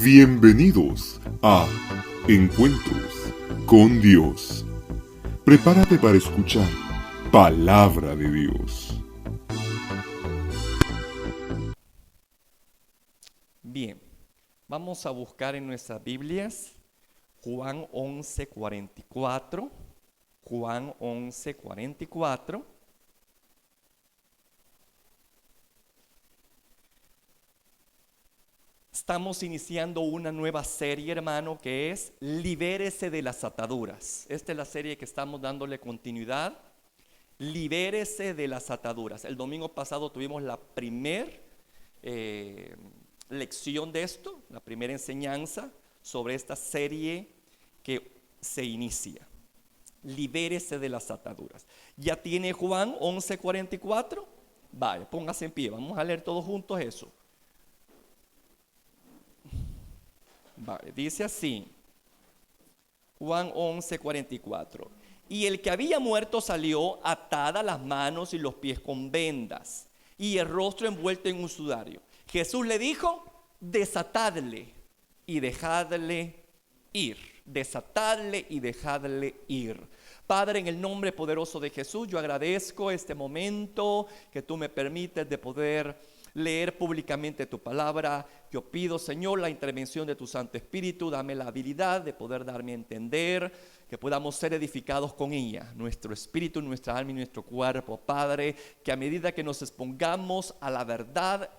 Bienvenidos a Encuentros con Dios. Prepárate para escuchar Palabra de Dios. Bien, vamos a buscar en nuestras Biblias Juan 11:44. Juan 11:44. Estamos iniciando una nueva serie, hermano, que es Libérese de las ataduras. Esta es la serie que estamos dándole continuidad. Libérese de las ataduras. El domingo pasado tuvimos la primera lección de esto, la primera enseñanza sobre esta serie que se inicia. Libérese de las ataduras. ¿Ya tiene Juan 11:44? Vaya, póngase en pie, vamos a leer todos juntos eso. Vale, dice así, Juan 11:44. Y el que había muerto salió atadas las manos y los pies con vendas y el rostro envuelto en un sudario. Jesús le dijo: desatadle y dejadle ir. Desatadle y dejadle ir. Padre, en el nombre poderoso de Jesús, yo agradezco este momento que tú me permites de poder leer públicamente tu palabra. Yo pido, Señor, la intervención de tu Santo Espíritu. Dame la habilidad de poder darme a entender, que podamos ser edificados con ella, nuestro espíritu, nuestra alma y nuestro cuerpo. Padre, que a medida que nos expongamos a la verdad,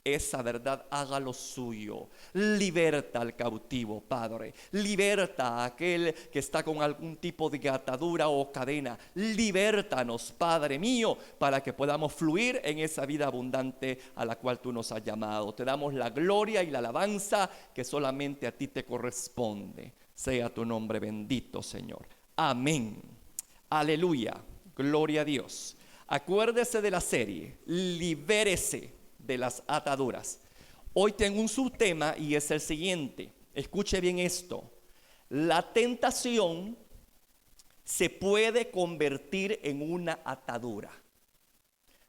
esa verdad haga lo suyo. Liberta al cautivo, Padre. Liberta a aquel que está con algún tipo de atadura o cadena. Libértanos, Padre mío, para que podamos fluir en esa vida abundante a la cual tú nos has llamado. Te damos la gloria y la alabanza que solamente a ti te corresponde. Sea tu nombre bendito, Señor. Amén. Aleluya. Gloria a Dios. Acuérdese de la serie Libérese de las ataduras. Hoy tengo un subtema y es el siguiente. Escuche bien esto. La tentación se puede convertir en una atadura.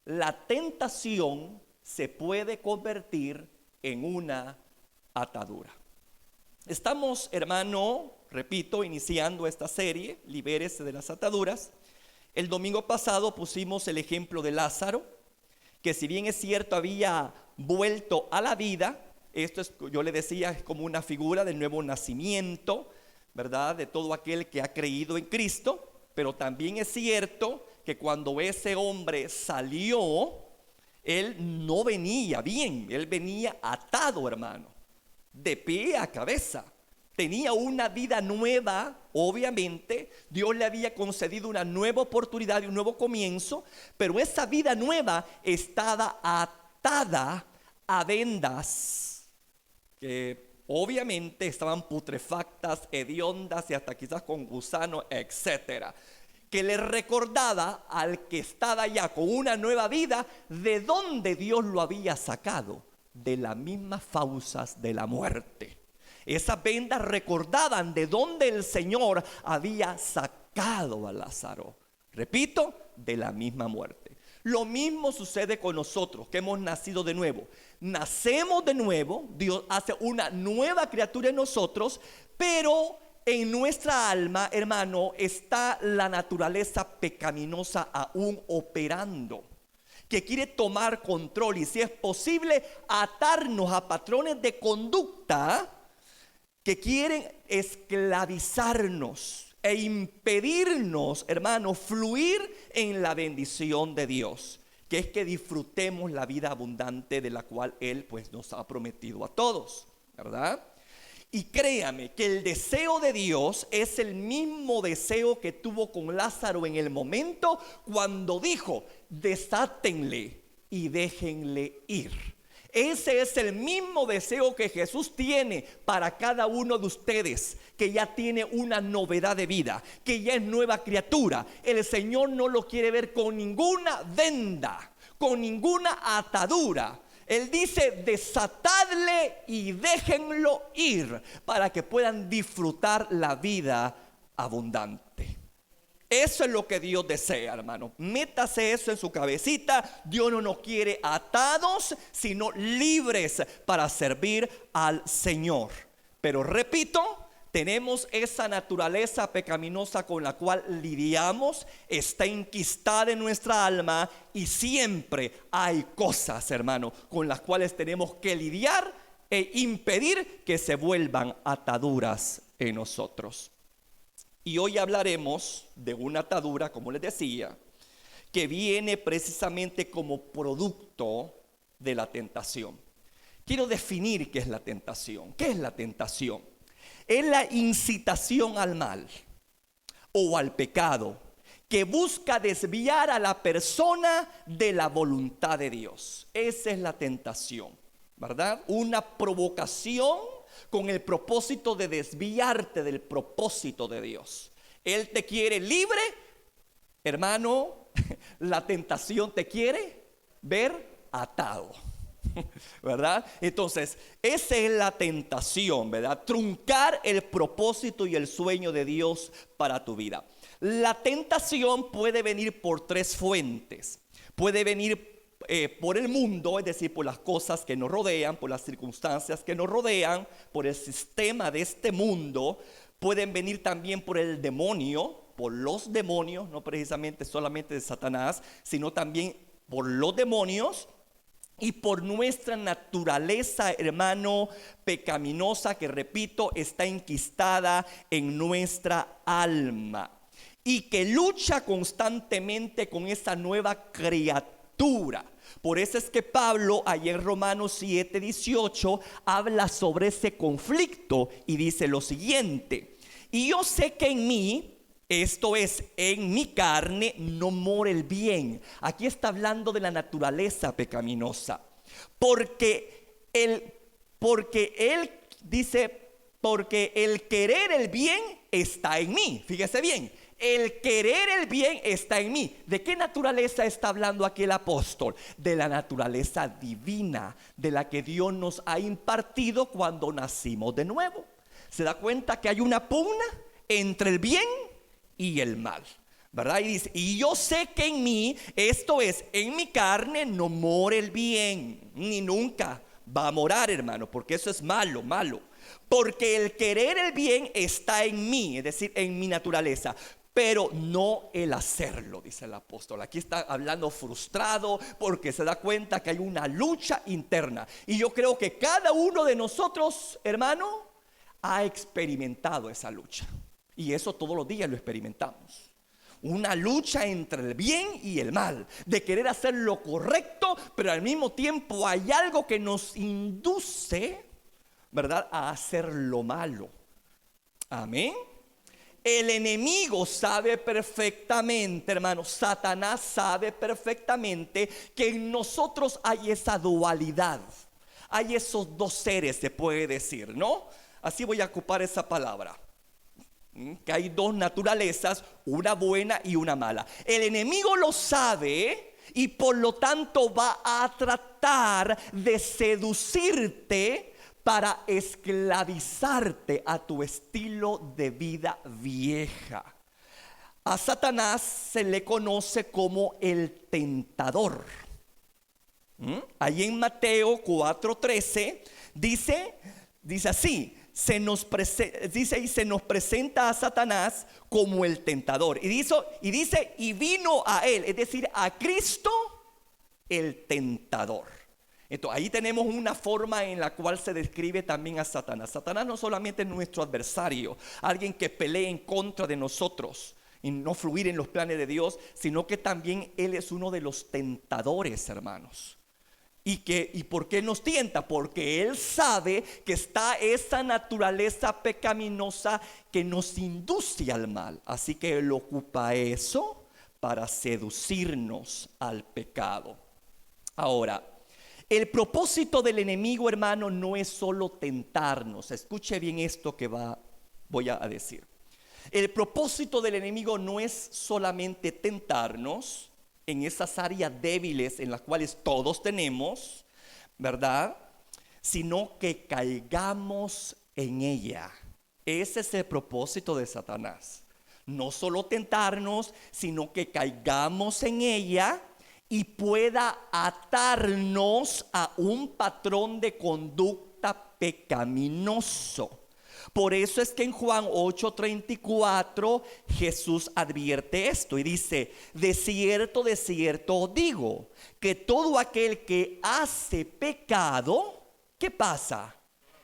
La tentación se puede convertir en una atadura. Estamos, hermano, repito, iniciando esta serie, Libérese de las ataduras. El domingo pasado pusimos el ejemplo de Lázaro, que si bien es cierto había vuelto a la vida. Esto es, yo le decía, es como una figura del nuevo nacimiento, ¿verdad? De todo aquel que ha creído en Cristo. Pero también es cierto que cuando ese hombre salió, él no venía bien, él venía atado, hermano, de pie a cabeza. Tenía una vida nueva, obviamente. Dios le había concedido una nueva oportunidad y un nuevo comienzo, pero esa vida nueva estaba atada a vendas que obviamente estaban putrefactas, hediondas y hasta quizás con gusanos, etcétera, que le recordaba al que estaba ya con una nueva vida de dónde Dios lo había sacado, de las mismas fauces de la muerte. Esas vendas recordaban de dónde el Señor había sacado a Lázaro. Repito, de la misma muerte. Lo mismo sucede con nosotros que hemos nacido de nuevo. Nacemos de nuevo, Dios hace una nueva criatura en nosotros, pero en nuestra alma, hermano, está la naturaleza pecaminosa aún operando, que quiere tomar control y, si es posible, atarnos a patrones de conducta que quieren esclavizarnos e impedirnos, hermanos, fluir en la bendición de Dios, que es que disfrutemos la vida abundante de la cual Él pues nos ha prometido a todos, ¿verdad? Y créame que el deseo de Dios es el mismo deseo que tuvo con Lázaro en el momento cuando dijo: desátenle y déjenle ir. Ese es el mismo deseo que Jesús tiene para cada uno de ustedes, que ya tiene una novedad de vida, que ya es nueva criatura. El Señor no lo quiere ver con ninguna venda, con ninguna atadura. Él dice: desatadle y déjenlo ir, para que puedan disfrutar la vida abundante. Eso es lo que Dios desea, hermano. Métase eso en su cabecita. Dios no nos quiere atados, sino libres para servir al Señor. Pero repito, tenemos esa naturaleza pecaminosa con la cual lidiamos, está enquistada en nuestra alma y siempre hay cosas, hermano, con las cuales tenemos que lidiar e impedir que se vuelvan ataduras en nosotros. Y hoy hablaremos de una atadura, como les decía, que viene precisamente como producto de la tentación. Quiero definir qué es la tentación. ¿Qué es la tentación? Es la incitación al mal o al pecado que busca desviar a la persona de la voluntad de Dios. Esa es la tentación, ¿verdad? Una provocación con el propósito de desviarte del propósito de Dios. Él te quiere libre, hermano. La tentación te quiere ver atado, ¿verdad? Entonces, esa es la tentación, ¿verdad? Truncar el propósito y el sueño de Dios para tu vida. La tentación puede venir por tres fuentes. Puede venir por el mundo, es decir, por las cosas que nos rodean, por las circunstancias que nos rodean, por el sistema de este mundo. Pueden venir también por el demonio, por los demonios, no precisamente solamente de Satanás, sino también por los demonios y por nuestra naturaleza, hermano, pecaminosa, que repito, está enquistada en nuestra alma y que lucha constantemente con esa nueva criatura. Por eso es que Pablo, allá en Romanos 7:18, habla sobre ese conflicto y dice lo siguiente: y yo sé que en mí, esto es, en mi carne, no mora el bien. Aquí está hablando de la naturaleza pecaminosa. Porque él dice, porque el querer el bien está en mí. Fíjese bien. El querer el bien está en mí. ¿De qué naturaleza está hablando aquí el apóstol? De la naturaleza divina, de la que Dios nos ha impartido cuando nacimos de nuevo. ¿Se da cuenta que hay una pugna entre el bien y el mal? ¿Verdad? Y dice, y yo sé que en mí, esto es, en mi carne no mora el bien, ni nunca va a morar, hermano, porque eso es malo, malo. Porque el querer el bien está en mí, es decir, en mi naturaleza, pero no el hacerlo, dice el apóstol. Aquí está hablando frustrado porque se da cuenta que hay una lucha interna. Y yo creo que cada uno de nosotros, hermano, ha experimentado esa lucha. Y eso todos los días lo experimentamos. Una lucha entre el bien y el mal, de querer hacer lo correcto, pero al mismo tiempo hay algo que nos induce, ¿verdad?, a hacer lo malo. Amén. El enemigo sabe perfectamente, hermanos, Satanás sabe perfectamente que en nosotros hay esa dualidad, hay esos dos seres, se puede decir, ¿no? Así voy a ocupar esa palabra, que hay dos naturalezas, una buena y una mala. El enemigo lo sabe y por lo tanto va a tratar de seducirte para esclavizarte a tu estilo de vida vieja. A Satanás se le conoce como el tentador. Ahí en Mateo 4:13 dice así: se nos presenta a Satanás como el tentador. Y dice, y vino a él, es decir, a Cristo, el tentador. Entonces ahí tenemos una forma en la cual se describe también a Satanás. Satanás no solamente es nuestro adversario, alguien que pelea en contra de nosotros y no fluir en los planes de Dios, sino que también él es uno de los tentadores, hermanos. ¿Y por qué nos tienta? Porque él sabe que está esa naturaleza pecaminosa que nos induce al mal. Así que él ocupa eso para seducirnos al pecado. Ahora, el propósito del enemigo, hermano, no es solo tentarnos. Escuche bien esto que voy a decir. El propósito del enemigo no es solamente tentarnos en esas áreas débiles en las cuales todos tenemos, ¿verdad? Sino que caigamos en ella. Ese es el propósito de Satanás. no solo tentarnos, sino que caigamos en ella y pueda atarnos a un patrón de conducta pecaminoso. Por eso es que en Juan 8:34 Jesús advierte esto y dice: de cierto os digo, que todo aquel que hace pecado, ¿qué pasa?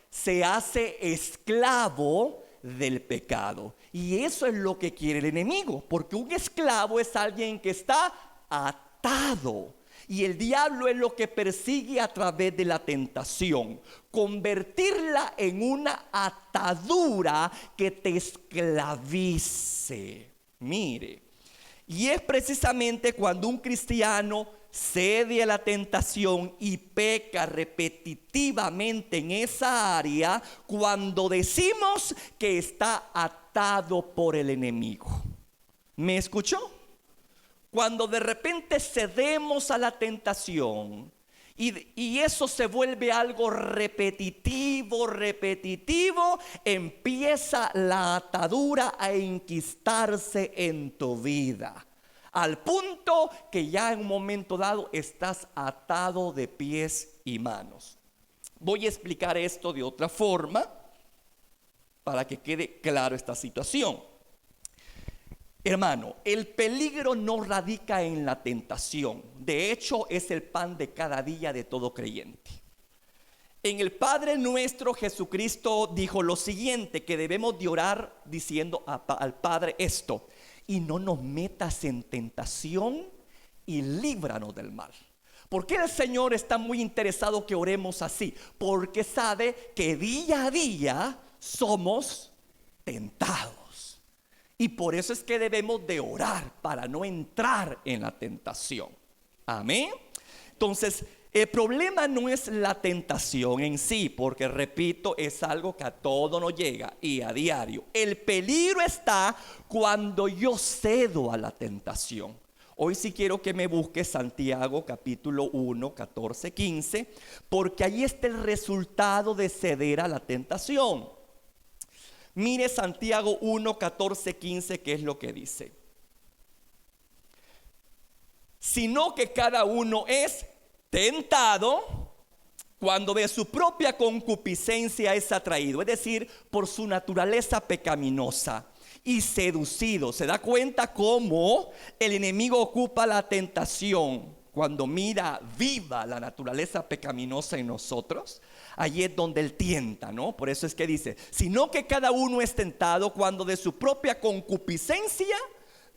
Se hace esclavo del pecado. Y eso es lo que quiere el enemigo, porque un esclavo es alguien que está atado. Y el diablo es lo que persigue a través de la tentación, convertirla en una atadura que te esclavice. Mire, y es precisamente cuando un cristiano cede a la tentación y peca repetitivamente en esa área, cuando decimos que está atado por el enemigo. ¿Me escuchó? Cuando de repente cedemos a la tentación y eso se vuelve algo repetitivo, empieza la atadura a enquistarse en tu vida, al punto que ya en un momento dado estás atado de pies y manos. Voy a explicar esto de otra forma para que quede claro esta situación. Hermano, el peligro no radica en la tentación. De hecho, es el pan de cada día de todo creyente. En el Padre Nuestro, Jesucristo dijo lo siguiente, que debemos de orar diciendo al Padre esto: y no nos metas en tentación y líbranos del mal. ¿Por qué el Señor está muy interesado que oremos así? Porque sabe que día a día somos tentados. Y por eso es que debemos de orar para no entrar en la tentación. Amén. Entonces, el problema no es la tentación en sí, porque repito, es algo que a todo nos llega y a diario. El peligro está cuando yo cedo a la tentación. Hoy sí quiero que me busque Santiago capítulo 1, 14, 15, porque ahí está el resultado de ceder a la tentación. Mire Santiago 1, 14, 15, ¿qué es lo que dice? Sino que cada uno es tentado cuando de su propia concupiscencia es atraído, es decir, por su naturaleza pecaminosa, y seducido. ¿Se da cuenta cómo el enemigo ocupa la tentación cuando mira viva la naturaleza pecaminosa en nosotros? Allí es donde él tienta, ¿no? Por eso es que dice, sino que cada uno es tentado cuando de su propia concupiscencia,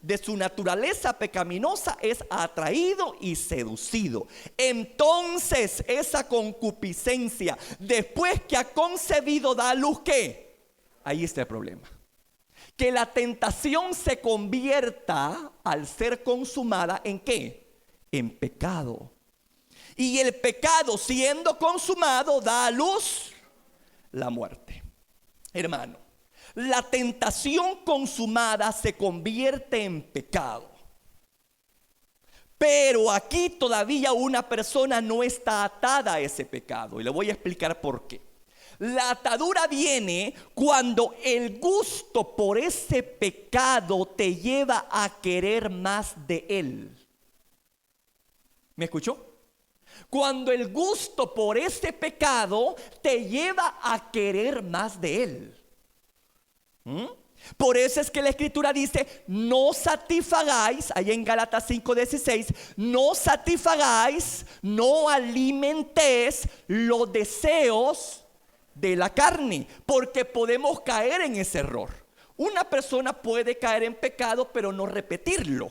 de su naturaleza pecaminosa, es atraído y seducido. Entonces esa concupiscencia, después que ha concebido, da a luz, ¿qué? Ahí está el problema. Que la tentación se convierta, al ser consumada, ¿en qué? En pecado. Y el pecado, siendo consumado, da a luz la muerte. Hermano, la tentación consumada se convierte en pecado. Pero aquí todavía una persona no está atada a ese pecado. Y le voy a explicar por qué. La atadura viene cuando el gusto por ese pecado te lleva a querer más de él. ¿Me escuchó? Cuando el gusto por ese pecado te lleva a querer más de él. Por eso es que la escritura dice: no satisfagáis, ahí en Gálatas 5:16, no satisfagáis, no alimentéis los deseos de la carne, porque podemos caer en ese error. Una persona puede caer en pecado pero no repetirlo,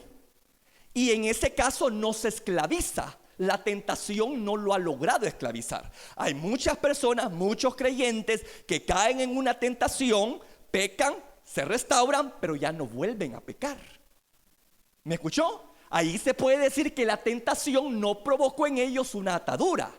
y en ese caso no se esclaviza. La tentación no lo ha logrado esclavizar. Hay muchas personas, muchos creyentes que caen en una tentación, pecan, se restauran, pero ya no vuelven a pecar. ¿Me escuchó? Ahí se puede decir que la tentación no provocó en ellos una atadura.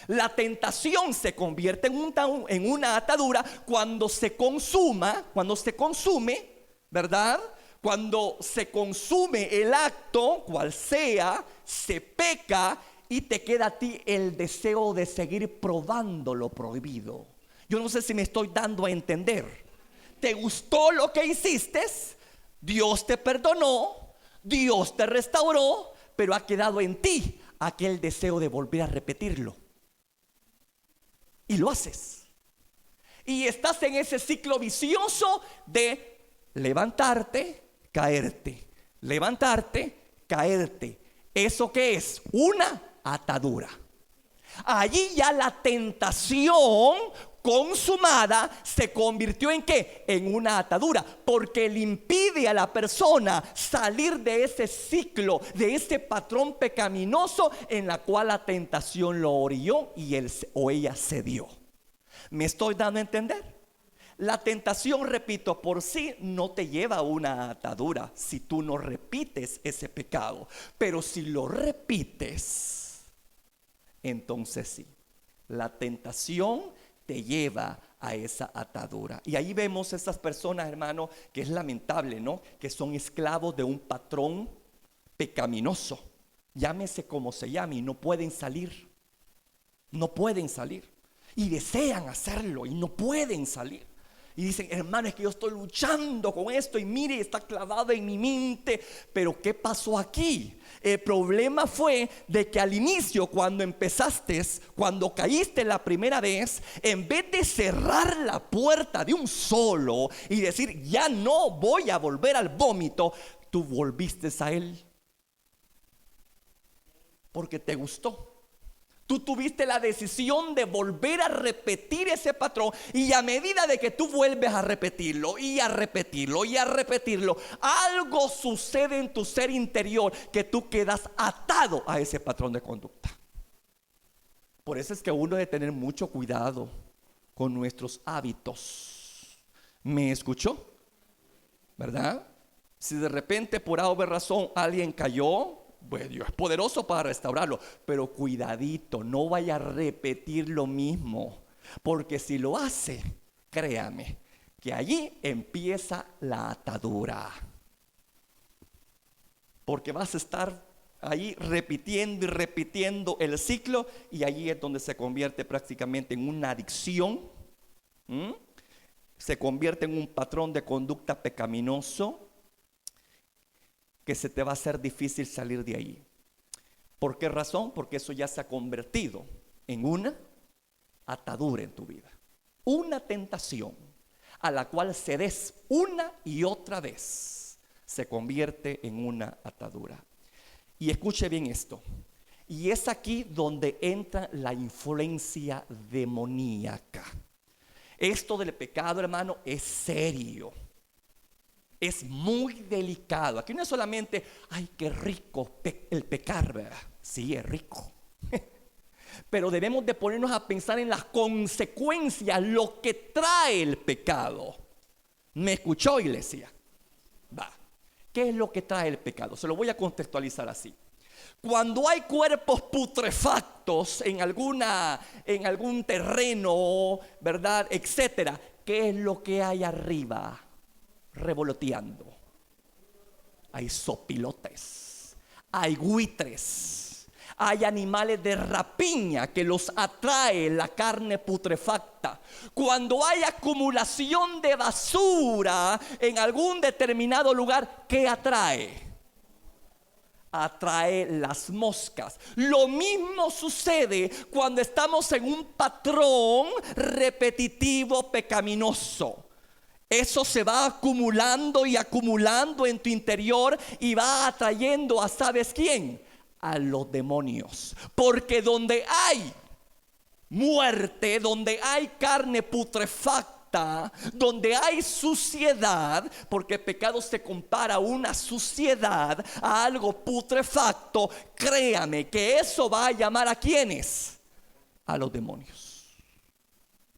La tentación se convierte en una atadura cuando se consuma, cuando se consume, ¿verdad? Cuando se consume el acto, cual sea, se peca y te queda a ti el deseo de seguir probando lo prohibido. Yo no sé si me estoy dando a entender. ¿Te gustó lo que hiciste? Dios te perdonó, Dios te restauró, pero ha quedado en ti aquel deseo de volver a repetirlo. Y lo haces. Y estás en ese ciclo vicioso de levantarte, caerte, levantarte, caerte. ¿Eso qué es? Una atadura. Allí ya la tentación consumada se convirtió en ¿qué? En una atadura, porque le impide a la persona salir de ese ciclo, de ese patrón pecaminoso en la cual la tentación lo orilló y él o ella cedió. ¿Me estoy dando a entender? La tentación, repito, por sí no te lleva a una atadura si tú no repites ese pecado, pero si lo repites, entonces sí, la tentación te lleva a esa atadura. Y ahí vemos esas personas, hermano, que es lamentable, ¿no? Que son esclavos de un patrón pecaminoso, llámese como se llame, y no pueden salir. No pueden salir. Y desean hacerlo y no pueden salir. Y dicen, hermano, es que yo estoy luchando con esto y mire, está clavado en mi mente. Pero ¿qué pasó aquí? El problema fue de que al inicio, cuando empezaste, cuando caíste la primera vez, en vez de cerrar la puerta de un solo y decir, ya no voy a volver al vómito, tú volviste a él porque te gustó. Tú tuviste la decisión de volver a repetir ese patrón, y a medida de que tú vuelves a repetirlo y a repetirlo y a repetirlo, algo sucede en tu ser interior que tú quedas atado a ese patrón de conducta. Por eso es que uno debe tener mucho cuidado con nuestros hábitos. ¿Me escuchó? ¿Verdad? Si de repente por alguna razón alguien cayó, pues Dios es poderoso para restaurarlo, pero cuidadito, no vaya a repetir lo mismo, porque si lo hace, créame que allí empieza la atadura, porque vas a estar ahí repitiendo y repitiendo el ciclo, y allí es donde se convierte prácticamente en una adicción. Se convierte en un patrón de conducta pecaminoso que se te va a hacer difícil salir de ahí. ¿Por qué razón? Porque eso ya se ha convertido en una atadura en tu vida, una tentación a la cual cedes una y otra vez, se convierte en una atadura. Y escuche bien esto, y es aquí donde entra la influencia demoníaca. Esto del pecado, hermano, es serio. Es muy delicado. Aquí no es solamente, ay, qué rico el pecar, ¿verdad? Sí, es rico. Pero debemos de ponernos a pensar en las consecuencias, lo que trae el pecado. ¿Me escuchó, iglesia? Va. ¿Qué es lo que trae el pecado? Se lo voy a contextualizar así. Cuando hay cuerpos putrefactos en algún terreno, ¿verdad? Etcétera, ¿qué es lo que hay arriba? Revoloteando. Hay sopilotes, hay buitres, hay animales de rapiña que los atrae la carne putrefacta. Cuando hay acumulación de basura en algún determinado lugar, ¿qué atrae? Atrae las moscas. Lo mismo sucede cuando estamos en un patrón repetitivo pecaminoso. Eso se va acumulando y acumulando en tu interior y va atrayendo a ¿sabes quién? A los demonios. Porque donde hay muerte, donde hay carne putrefacta, donde hay suciedad, porque el pecado se compara a una suciedad, a algo putrefacto, créame que eso va a llamar ¿a quiénes? A los demonios.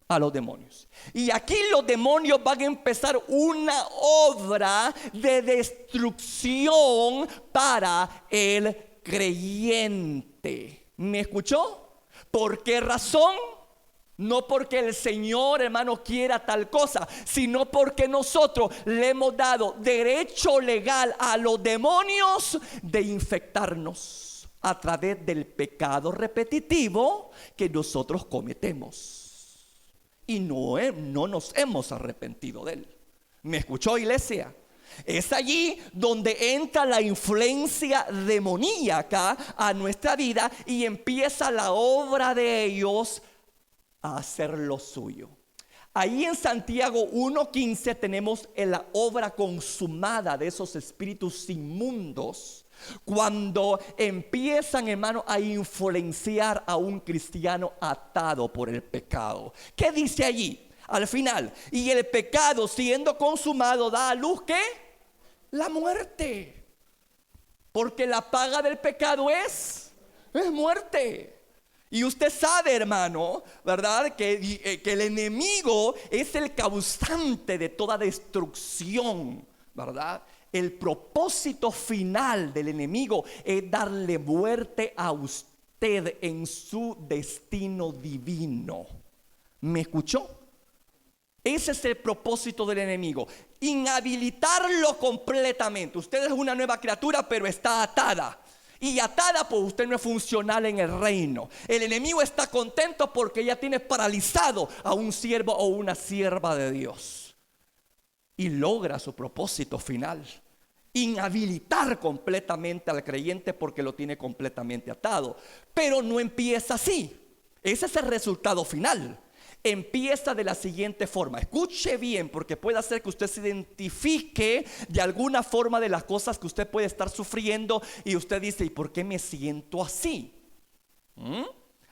A los demonios. Y aquí los demonios van a empezar una obra de destrucción para el creyente. ¿Me escuchó? ¿Por qué razón? No porque el Señor, hermano, quiera tal cosa, sino porque nosotros le hemos dado derecho legal a los demonios de infectarnos a través del pecado repetitivo que nosotros cometemos. Y no nos hemos arrepentido de él. ¿Me escuchó, iglesia? Es allí donde entra la influencia demoníaca a nuestra vida y empieza la obra de ellos a hacer lo suyo. Ahí en Santiago 1:15 tenemos la obra consumada de esos espíritus inmundos, cuando empiezan, hermano, a influenciar a un cristiano atado por el pecado. ¿Qué dice allí? Al final, y el pecado siendo consumado da a luz, ¿qué? La muerte. Porque la paga del pecado es muerte. Y usted sabe, hermano, ¿verdad? Que el enemigo es el causante de toda destrucción, ¿verdad? El propósito final del enemigo es darle muerte a usted en su destino divino. ¿Me escuchó? Ese es el propósito del enemigo, inhabilitarlo completamente. Usted es una nueva criatura, pero está atada. Y atada, pues usted no es funcional en el reino. El enemigo está contento porque ya tiene paralizado a un siervo o una sierva de Dios. Y logra su propósito final: inhabilitar completamente al creyente porque lo tiene completamente atado. Pero no empieza así. Ese es el resultado final. Empieza de la siguiente forma. Escuche bien, porque puede hacer que usted se identifique de alguna forma de las cosas que usted puede estar sufriendo. Y usted dice: ¿y por qué me siento así?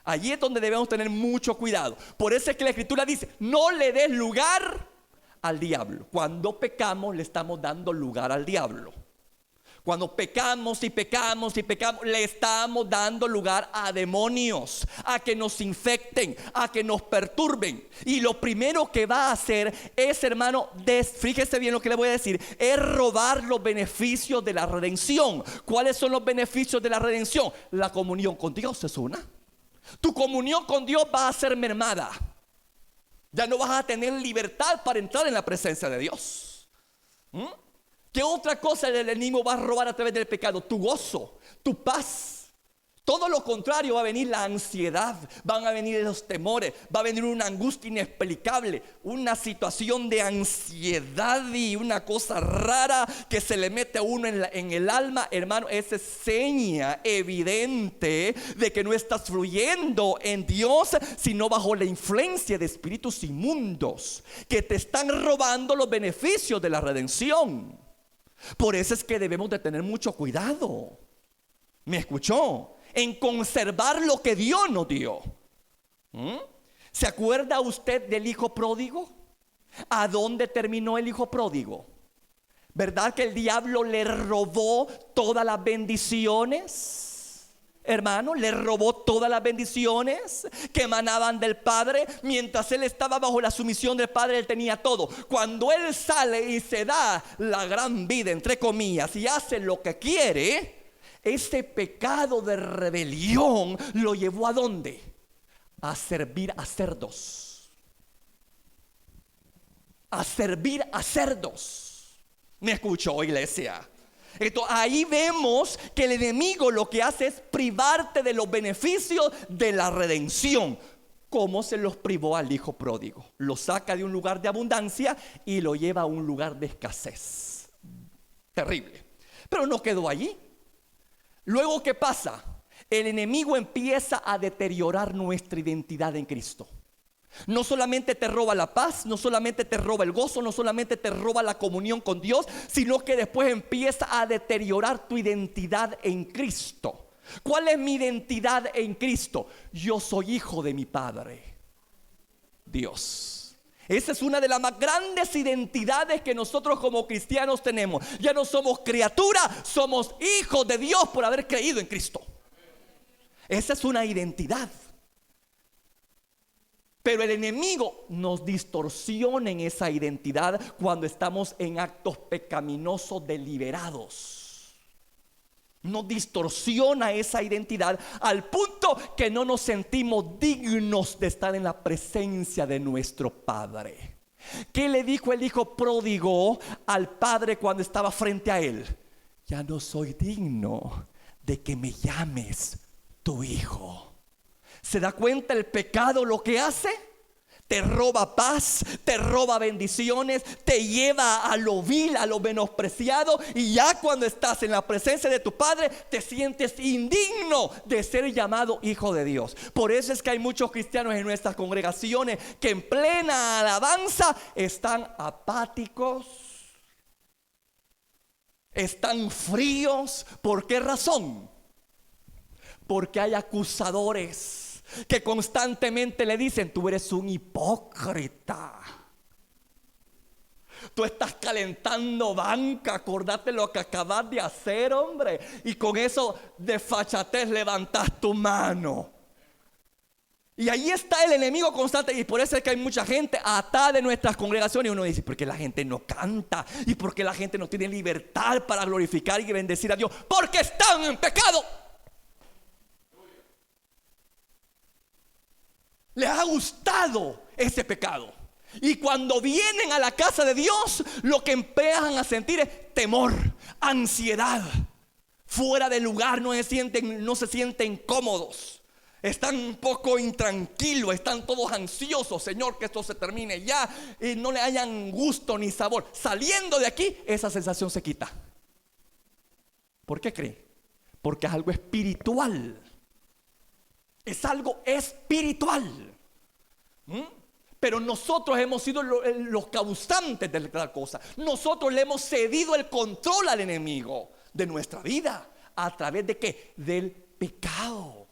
Allí es donde debemos tener mucho cuidado. Por eso es que la Escritura dice: no le des lugar al diablo. Cuando pecamos, le estamos dando lugar al diablo. Cuando pecamos y pecamos y pecamos, le estamos dando lugar a demonios, a que nos infecten, a que nos perturben. Y lo primero que va a hacer es, hermano, fíjese bien lo que le voy a decir, es robar los beneficios de la redención. ¿Cuáles son los beneficios de la redención? La comunión con Dios es una. Tu comunión con Dios va a ser mermada. Ya no vas a tener libertad para entrar en la presencia de Dios. ¿Qué otra cosa el enemigo va a robar a través del pecado? Tu gozo, tu paz. Todo lo contrario, va a venir la ansiedad, van a venir los temores, va a venir una angustia inexplicable, una situación de ansiedad y una cosa rara que se le mete a uno en el alma. Hermano, esa es seña evidente de que no estás fluyendo en Dios, sino bajo la influencia de espíritus inmundos que te están robando los beneficios de la redención. Por eso es que debemos de tener mucho cuidado. ¿Me escuchó? En conservar lo que Dios nos dio. ¿Se acuerda usted del hijo pródigo? ¿A dónde terminó el hijo pródigo? ¿Verdad que el diablo le robó todas las bendiciones? Hermano, le robó todas las bendiciones que emanaban del Padre. Mientras él estaba bajo la sumisión del Padre, él tenía todo. Cuando él sale y se da la gran vida, entre comillas, y hace lo que quiere, ese pecado de rebelión lo llevó ¿a dónde? A servir a cerdos. A servir a cerdos. ¿Me escuchó, iglesia? Entonces, ahí vemos que el enemigo lo que hace es privarte de los beneficios de la redención. ¿Cómo se los privó al hijo pródigo? Lo saca de un lugar de abundancia y lo lleva a un lugar de escasez. Terrible. Pero no quedó allí. Luego, ¿qué pasa? El enemigo empieza a deteriorar nuestra identidad en Cristo. No solamente te roba la paz, no solamente te roba el gozo, no solamente te roba la comunión con Dios, sino que después empieza a deteriorar tu identidad en Cristo. ¿Cuál es mi identidad en Cristo? Yo soy hijo de mi Padre, Dios. Esa es una de las más grandes identidades que nosotros como cristianos tenemos. Ya no somos criaturas, somos hijos de Dios por haber creído en Cristo. Esa es una identidad. Pero el enemigo nos distorsiona en esa identidad cuando estamos en actos pecaminosos deliberados. Nos distorsiona esa identidad al punto que no nos sentimos dignos de estar en la presencia de nuestro Padre. ¿Qué le dijo el hijo pródigo al padre cuando estaba frente a él? Ya no soy digno de que me llames tu hijo. ¿Se da cuenta el pecado lo que hace? te roba paz, te roba bendiciones, te lleva a lo vil, a lo menospreciado. Y ya cuando estás en la presencia de tu Padre, te sientes indigno de ser llamado hijo de Dios. Por eso es que hay muchos cristianos en nuestras congregaciones que en plena alabanza están apáticos, están fríos. ¿Por qué razón? Porque hay acusadores que constantemente le dicen: tú eres un hipócrita, tú estás calentando banca, acordate lo que acabas de hacer, hombre, y con eso de fachatez levantas tu mano. Y ahí está el enemigo constante. Y por eso es que hay mucha gente atada de nuestras congregaciones. Y uno dice: ¿por qué la gente no canta? ¿Y por qué la gente no tiene libertad para glorificar y bendecir a Dios? Porque están en pecado. Les ha gustado ese pecado. Y cuando vienen a la casa de Dios, lo que empiezan a sentir es temor, ansiedad, fuera de lugar, no se sienten cómodos, están un poco intranquilos, están todos ansiosos. Señor, que esto se termine ya, y no le hayan gusto ni sabor. Saliendo de aquí, esa sensación se quita. ¿Por qué creen? Porque es algo espiritual. Es algo espiritual. Pero nosotros hemos sido los causantes de la cosa. Nosotros le hemos cedido el control al enemigo de nuestra vida. ¿A través de qué? Del pecado.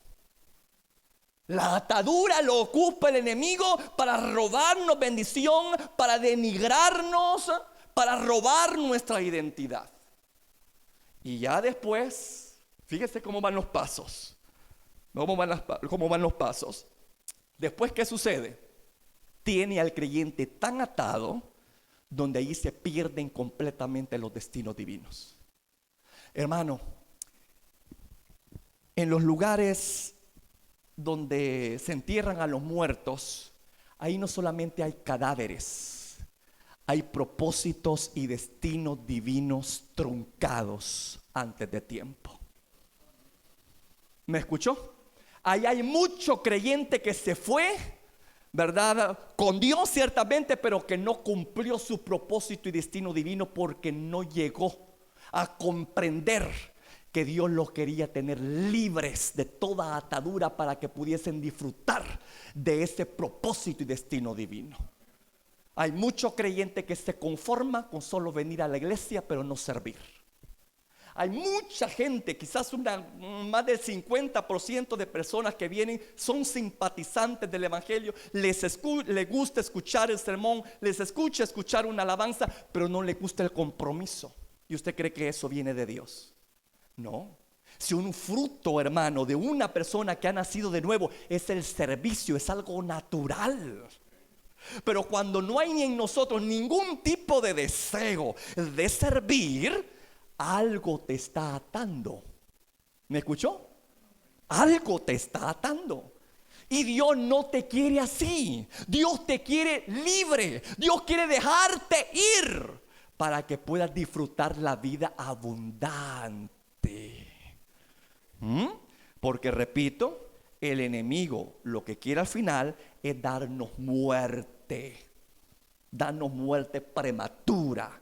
La atadura lo ocupa el enemigo para robarnos bendición, para denigrarnos, para robar nuestra identidad. Y ya después, fíjese cómo van los pasos. ¿Cómo van los pasos? Después, ¿qué sucede? Tiene al creyente tan atado, donde ahí se pierden completamente los destinos divinos. Hermano, en los lugares donde se entierran a los muertos, ahí no solamente hay cadáveres, hay propósitos y destinos divinos truncados antes de tiempo. ¿Me escuchó? Ahí hay mucho creyente que se fue, ¿verdad? Con Dios ciertamente, pero que no cumplió su propósito y destino divino porque no llegó a comprender que Dios los quería tener libres de toda atadura para que pudiesen disfrutar de ese propósito y destino divino. Hay mucho creyente que se conforma con solo venir a la iglesia pero no servir. Hay mucha gente, quizás más del 50% de personas que vienen son simpatizantes del evangelio, les gusta escuchar el sermón, les escucha escuchar una alabanza, pero no les gusta el compromiso. ¿Y usted cree que eso viene de Dios? No. Si un fruto, hermano, de una persona que ha nacido de nuevo es el servicio, es algo natural. Pero cuando no hay ni en nosotros ningún tipo de deseo de servir, algo te está atando. ¿Me escuchó? Algo te está atando. Y Dios no te quiere así. Dios te quiere libre. Dios quiere dejarte ir para que puedas disfrutar la vida abundante. Porque repito, el enemigo lo que quiere al final es darnos muerte prematura,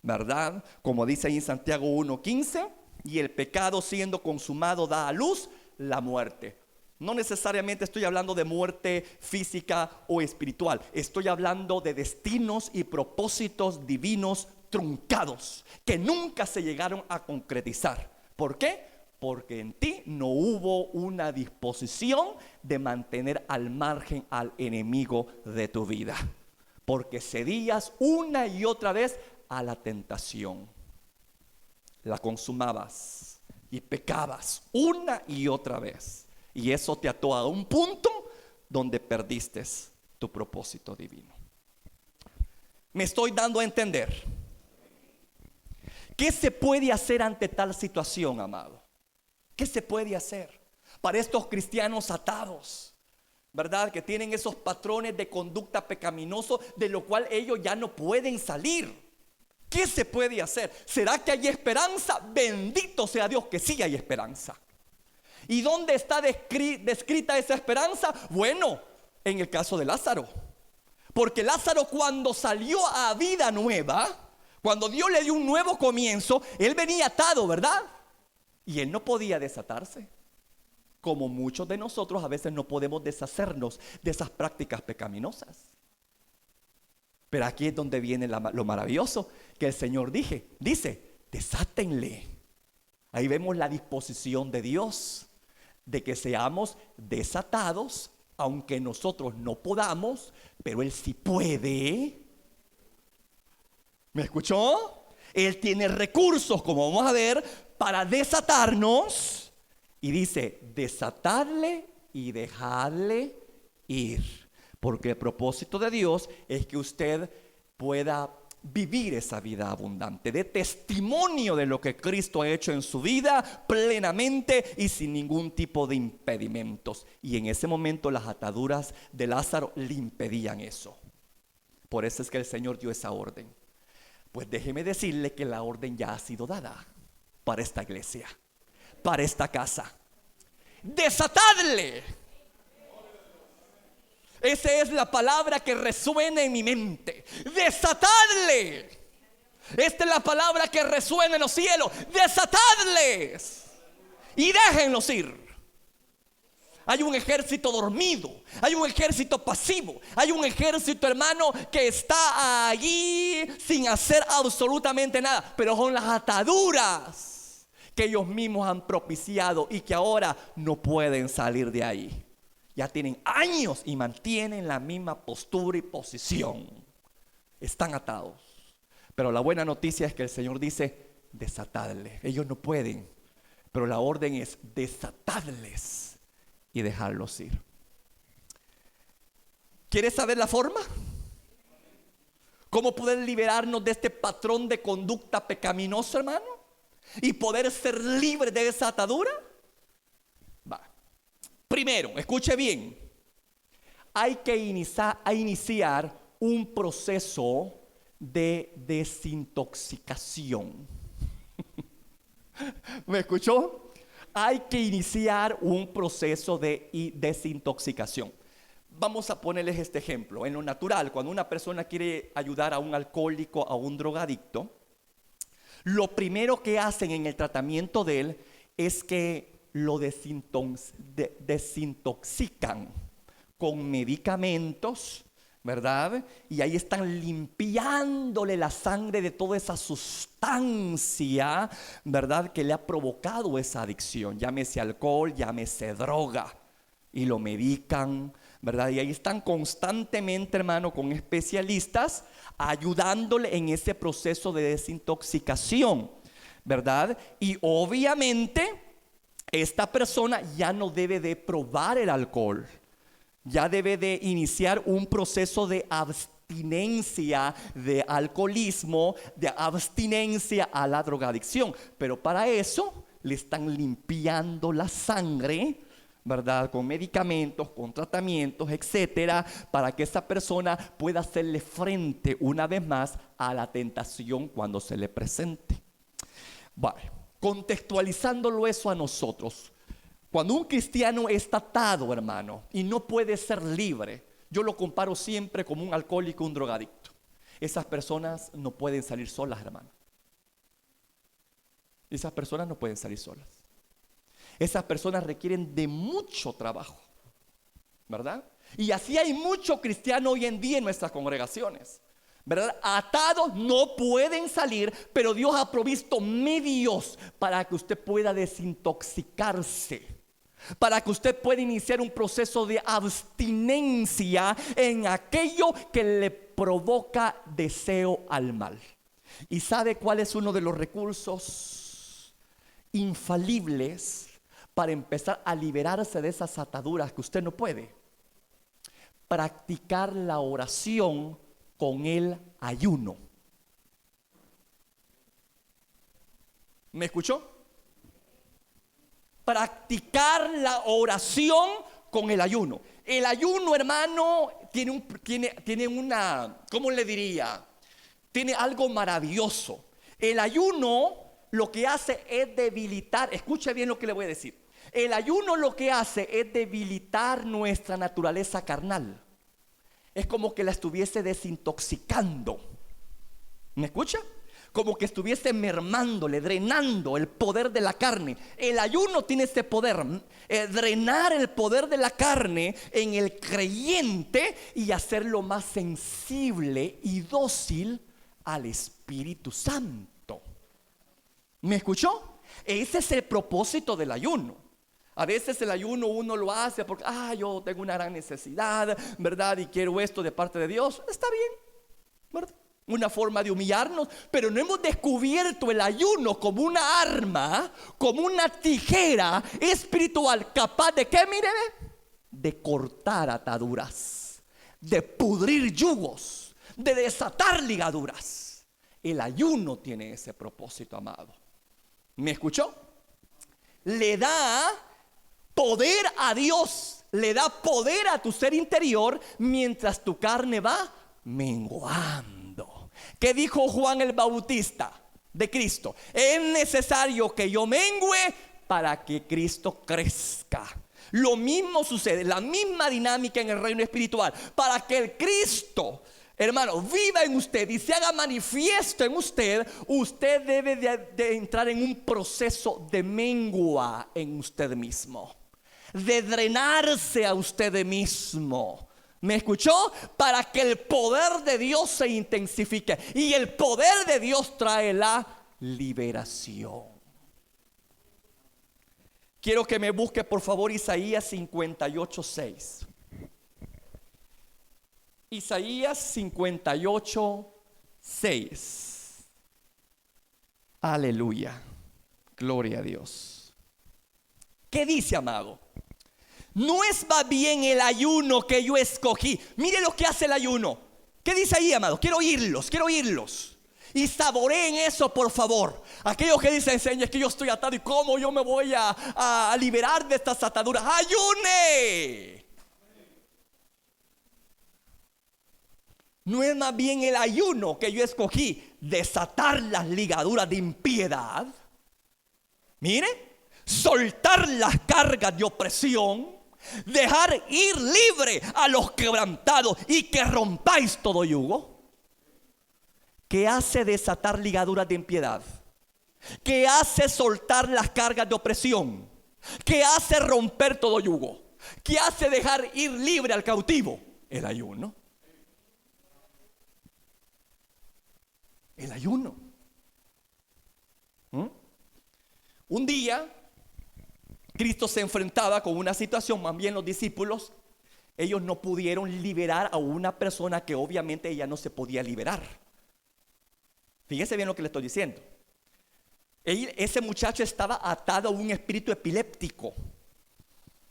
¿verdad? Como dice ahí en Santiago 1:15, y el pecado siendo consumado da a luz la muerte. No necesariamente estoy hablando de muerte física o espiritual, estoy hablando de destinos y propósitos divinos truncados que nunca se llegaron a concretizar. ¿Por qué? Porque en ti no hubo una disposición de mantener al margen al enemigo de tu vida, porque cedías una y otra vez a la tentación, la consumabas y pecabas una y otra vez, y eso te ató a un punto donde perdiste tu propósito divino. ¿Me estoy dando a entender? ¿Qué se puede hacer ante tal situación, amado? ¿Qué se puede hacer para estos cristianos atados, ¿verdad? Que tienen esos patrones de conducta pecaminoso de lo cual ellos ya no pueden salir. ¿Qué se puede hacer? ¿Será que hay esperanza? Bendito sea Dios que sí hay esperanza. ¿Y dónde está descrita esa esperanza? Bueno, en el caso de Lázaro. Porque Lázaro, cuando salió a vida nueva, cuando Dios le dio un nuevo comienzo, él venía atado, ¿verdad? Y él no podía desatarse. Como muchos de nosotros a veces no podemos deshacernos de esas prácticas pecaminosas. Pero aquí es donde viene lo maravilloso, que el Señor dice, desátenle. Ahí vemos la disposición de Dios, de que seamos desatados, aunque nosotros no podamos, pero Él sí puede. ¿Me escuchó? Él tiene recursos, como vamos a ver, para desatarnos. Y dice, desatadle y dejadle ir. Porque el propósito de Dios es que usted pueda vivir esa vida abundante, de testimonio de lo que Cristo ha hecho en su vida plenamente y sin ningún tipo de impedimentos. Y en ese momento las ataduras de Lázaro le impedían eso. Por eso es que el Señor dio esa orden. Pues déjeme decirle que la orden ya ha sido dada para esta iglesia, para esta casa. Desatadle. Esa es la palabra que resuena en mi mente. Desatadle. Esta es la palabra que resuena en los cielos. Desatadles y déjenlos ir. Hay un ejército dormido, hay un ejército pasivo, hay un ejército, hermano, que está allí sin hacer absolutamente nada. Pero son las ataduras que ellos mismos han propiciado y que ahora no pueden salir de ahí. Ya tienen años y mantienen la misma postura y posición. Están atados. Pero la buena noticia es que el Señor dice, desatadles. Ellos no pueden, pero la orden es desatadles y dejarlos ir. ¿Quieres saber la forma? ¿Cómo poder liberarnos de este patrón de conducta pecaminosa, hermano? Y poder ser libres de esa atadura. Va. Primero, escuche bien. Hay que iniciar un proceso de desintoxicación. ¿Me escuchó? Hay que iniciar un proceso de desintoxicación. Vamos a ponerles este ejemplo. En lo natural, cuando una persona quiere ayudar a un alcohólico, a un drogadicto, lo primero que hacen en el tratamiento de él es que lo desintoxican con medicamentos, ¿verdad? Y ahí están limpiándole la sangre de toda esa sustancia, ¿verdad?, que le ha provocado esa adicción. Llámese alcohol, llámese droga. Y lo medican, ¿verdad? Y ahí están constantemente, hermano, con especialistas ayudándole en ese proceso de desintoxicación, ¿verdad? Y obviamente esta persona ya no debe de probar el alcohol. Ya debe de iniciar un proceso de abstinencia de alcoholismo, de abstinencia a la drogadicción. Pero para eso le están limpiando la sangre, ¿verdad?, con medicamentos, con tratamientos, etcétera, para que esa persona pueda hacerle frente una vez más a la tentación cuando se le presente. Vale, contextualizándolo eso a nosotros. Cuando un cristiano está atado, hermano, y no puede ser libre, yo lo comparo siempre como un alcohólico, un drogadicto. Esas personas no pueden salir solas, hermano. Esas personas no pueden salir solas. Esas personas requieren de mucho trabajo, ¿verdad? Y así hay mucho cristiano hoy en día en nuestras congregaciones, ¿verdad? Atados, no pueden salir, pero Dios ha provisto medios para que usted pueda desintoxicarse, para que usted pueda iniciar un proceso de abstinencia en aquello que le provoca deseo al mal. ¿Y sabe cuál es uno de los recursos infalibles para empezar a liberarse de esas ataduras que usted no puede? Practicar la oración con el ayuno. ¿Me escuchó? Practicar la oración con el ayuno. El ayuno, hermano, tiene una, ¿cómo le diría? Tiene algo maravilloso. El ayuno lo que hace es debilitar, escuche bien lo que le voy a decir. El ayuno lo que hace es debilitar nuestra naturaleza carnal. Es como que la estuviese desintoxicando. ¿Me escucha? Como que estuviese mermándole, drenando el poder de la carne. El ayuno tiene ese poder, drenar el poder de la carne en el creyente y hacerlo más sensible y dócil al Espíritu Santo. ¿Me escuchó? Ese es el propósito del ayuno. A veces el ayuno uno lo hace porque yo tengo una gran necesidad, ¿verdad? Y quiero esto de parte de Dios. Está bien, ¿verdad? Una forma de humillarnos, pero no hemos descubierto el ayuno como una arma, como una tijera espiritual capaz de ¿qué? Mire, de cortar ataduras, de pudrir yugos, de desatar ligaduras. El ayuno tiene ese propósito, amado. ¿Me escuchó? Le da poder a Dios, le da poder a tu ser interior mientras tu carne va menguando. ¿Qué dijo Juan el Bautista de Cristo? Es necesario que yo mengüe para que Cristo crezca. Lo mismo sucede, la misma dinámica en el reino espiritual. Para que el Cristo, hermano, viva en usted y se haga manifiesto en usted, usted debe de entrar en un proceso de mengua en usted mismo, de drenarse a usted mismo. ¿Me escuchó? Para que el poder de Dios se intensifique. Y el poder de Dios trae la liberación. Quiero que me busque por favor Isaías 58:6. Isaías 58:6. Aleluya. Gloria a Dios. ¿Qué dice, amado? No es más bien el ayuno que yo escogí. Mire lo que hace el ayuno. ¿Qué dice ahí, amado? Quiero oírlos. Y saboreen eso, por favor. Aquellos que dicen, Señor, es que yo estoy atado y cómo yo me voy a liberar de estas ataduras. ¡Ayune! No es más bien el ayuno que yo escogí, desatar las ligaduras de impiedad. Mire, soltar las cargas de opresión, dejar ir libre a los quebrantados y que rompáis todo yugo. ¿Qué hace desatar ligaduras de impiedad? ¿Qué hace soltar las cargas de opresión? ¿Qué hace romper todo yugo? ¿Qué hace dejar ir libre al cautivo? El ayuno. El ayuno. Un día Cristo se enfrentaba con una situación, más bien los discípulos, ellos no pudieron liberar a una persona que obviamente ella no se podía liberar. Fíjese bien lo que le estoy diciendo. Ese muchacho estaba atado a un espíritu epiléptico.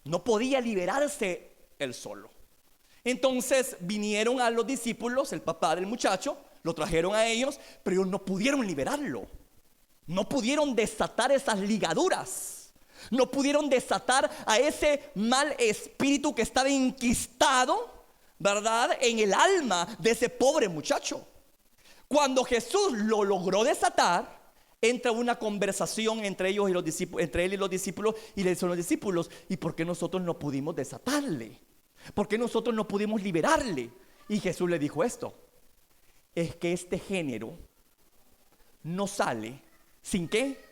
No podía liberarse él solo. Entonces vinieron a los discípulos, el papá del muchacho, lo trajeron a ellos, pero ellos no pudieron liberarlo. No pudieron desatar esas ligaduras. No pudieron desatar a ese mal espíritu que estaba enquistado, ¿verdad?, en el alma de ese pobre muchacho. Cuando Jesús lo logró desatar, entra una conversación entre ellos y los discípulos, entre él y los discípulos, y le dicen a los discípulos: ¿y por qué nosotros no pudimos desatarle? ¿Por qué nosotros no pudimos liberarle? Y Jesús le dijo esto: es que este género no sale sin ¿qué?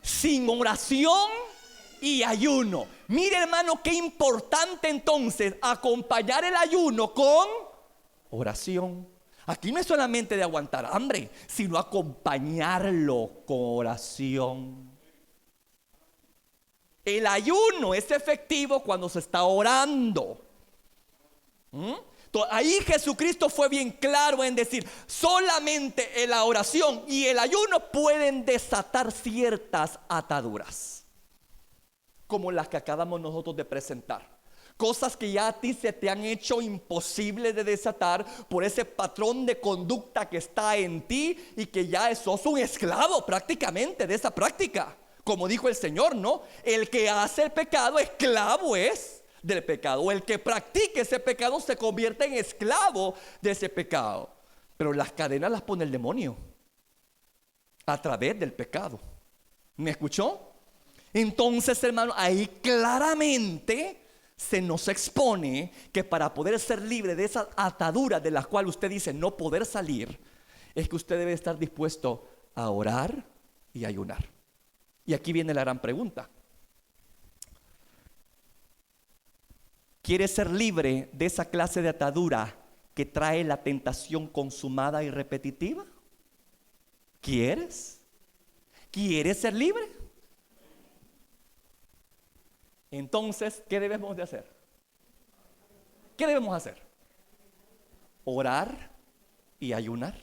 Sin oración y ayuno. Mire, hermano, qué importante entonces acompañar el ayuno con oración. Aquí no es solamente de aguantar hambre, sino acompañarlo con oración. El ayuno es efectivo cuando se está orando. Ahí Jesucristo fue bien claro en decir: solamente en la oración y el ayuno pueden desatar ciertas ataduras, como las que acabamos nosotros de presentar. Cosas que ya a ti se te han hecho imposible de desatar por ese patrón de conducta que está en ti y que ya sos un esclavo prácticamente de esa práctica. Como dijo el Señor, ¿no? El que hace el pecado, esclavo es del pecado. O el que practique ese pecado se convierte en esclavo de ese pecado. Pero las cadenas las pone el demonio a través del pecado. ¿Me escuchó? Entonces, hermano, ahí claramente se nos expone que para poder ser libre de esa atadura de la cual usted dice no poder salir, es que usted debe estar dispuesto a orar y ayunar. Y aquí viene la gran pregunta. ¿Quieres ser libre de esa clase de atadura que trae la tentación consumada y repetitiva? ¿Quieres? ¿Quieres ser libre? Entonces, ¿qué debemos de hacer? ¿Qué debemos hacer? Orar y ayunar.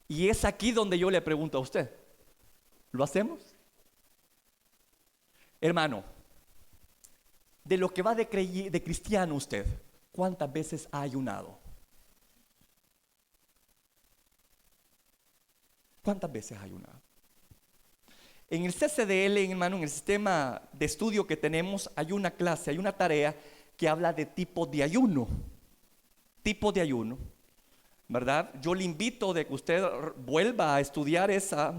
Y es aquí donde yo le pregunto a usted, ¿lo hacemos? Hermano, de lo que va de cristiano usted, ¿cuántas veces ha ayunado? ¿Cuántas veces ha ayunado? En el CCDL, hermano, en el sistema de estudio que tenemos, hay una clase, hay una tarea que habla de tipos de ayuno. Tipos de ayuno, ¿verdad? Yo le invito de que usted vuelva a estudiar esa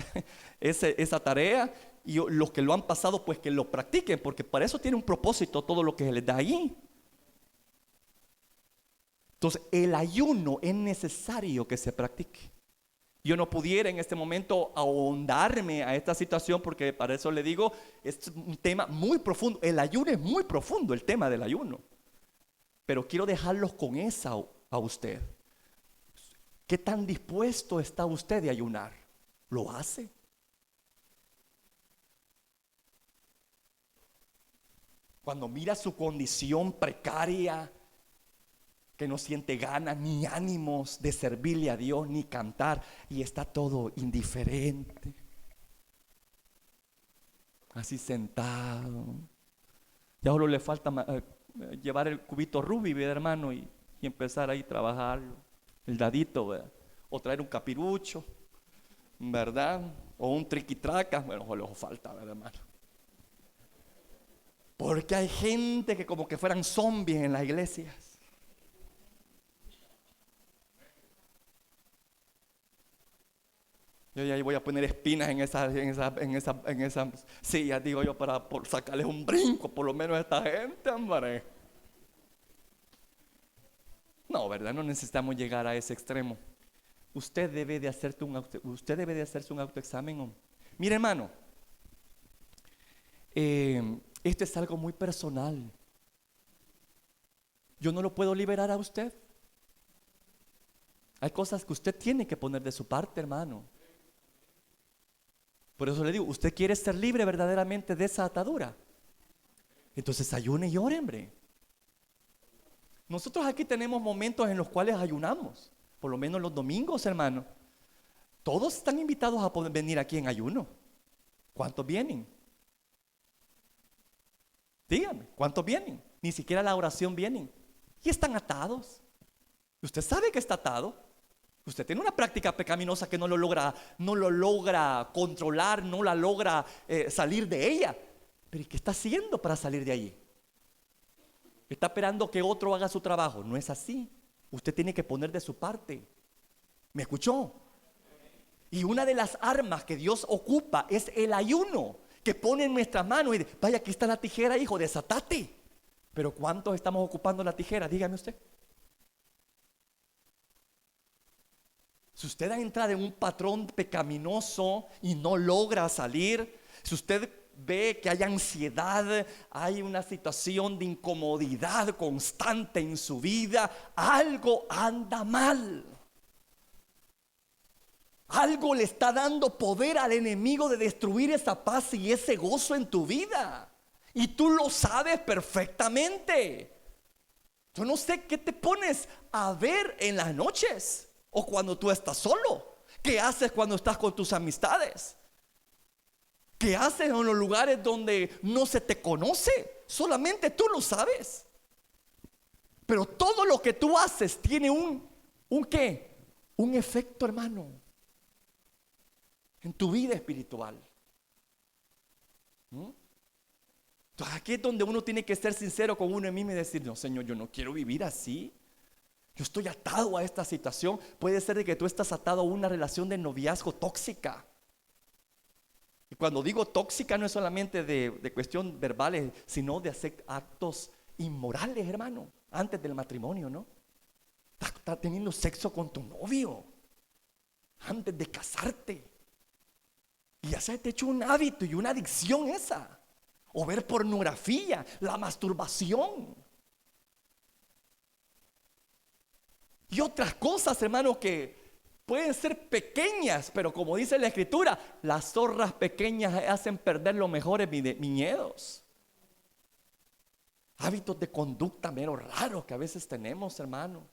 tarea, y los que lo han pasado, pues que lo practiquen, porque para eso tiene un propósito todo lo que se les da ahí. Entonces, el ayuno es necesario que se practique. Yo no pudiera en este momento ahondarme a esta situación, porque para eso le digo, es un tema muy profundo. El ayuno es muy profundo, el tema del ayuno. Pero quiero dejarlos con esa a usted. ¿Qué tan dispuesto está usted de ayunar? ¿Lo hace? Cuando mira su condición precaria, que no siente ganas ni ánimos de servirle a Dios ni cantar, y está todo indiferente, así sentado, ya solo le falta llevar el cubito Rubí, ¿verdad, hermano? Y empezar ahí a trabajar el dadito, ¿verdad? O traer un capirucho, ¿verdad? O un triquitraca. Bueno, solo falta, ¿verdad, hermano? Porque hay gente que como que fueran zombies en las iglesias. Yo ya voy a poner espinas en esa silla, digo yo, para sacarles un brinco, por lo menos a esta gente, hombre. No, ¿verdad? No necesitamos llegar a ese extremo. Usted debe de hacerse un autoexamen, hombre. Mire, hermano, esto es algo muy personal. Yo no lo puedo liberar a usted. Hay cosas que usted tiene que poner de su parte, hermano. Por eso le digo, ¿usted quiere ser libre verdaderamente de esa atadura? Entonces ayune y ore, hombre. Nosotros aquí tenemos momentos en los cuales ayunamos, por lo menos los domingos, hermano. Todos están invitados a poder venir aquí en ayuno. ¿Cuántos vienen? Dígame, ¿cuántos vienen? Ni siquiera la oración vienen. Y están atados. Usted sabe que está atado. Usted tiene una práctica pecaminosa que no lo logra controlar, no la logra salir de ella. Pero ¿y qué está haciendo para salir de allí? Está esperando que otro haga su trabajo. No es así. Usted tiene que poner de su parte. ¿Me escuchó? Y una de las armas que Dios ocupa es el ayuno, que pone en nuestras manos y dice, vaya, aquí está la tijera, hijo, desatate. Pero ¿cuántos estamos ocupando la tijera? Dígame usted. Si usted ha entrado en un patrón pecaminoso y no logra salir, si usted ve que hay ansiedad, hay una situación de incomodidad constante en su vida, algo anda mal. Algo le está dando poder al enemigo de destruir esa paz y ese gozo en tu vida. Y tú lo sabes perfectamente. Yo no sé qué te pones a ver en las noches o cuando tú estás solo. ¿Qué haces cuando estás con tus amistades? ¿Qué haces en los lugares donde no se te conoce? Solamente tú lo sabes. Pero todo lo que tú haces tiene ¿un qué? Un efecto, hermano, en tu vida espiritual. Entonces aquí es donde uno tiene que ser sincero con uno mismo y decir, no, Señor, yo no quiero vivir así. Yo estoy atado a esta situación. Puede ser de que tú estás atado a una relación de noviazgo tóxica. Y cuando digo tóxica no es solamente de cuestión verbales, sino de hacer actos inmorales, hermano, antes del matrimonio, ¿no? Estás teniendo sexo con tu novio antes de casarte. Y ya se te ha hecho un hábito y una adicción esa. O ver pornografía, la masturbación. Y otras cosas, hermano, que pueden ser pequeñas, pero como dice la Escritura, las zorras pequeñas hacen perder los mejores viñedos. Hábitos de conducta menos raros que a veces tenemos, hermano.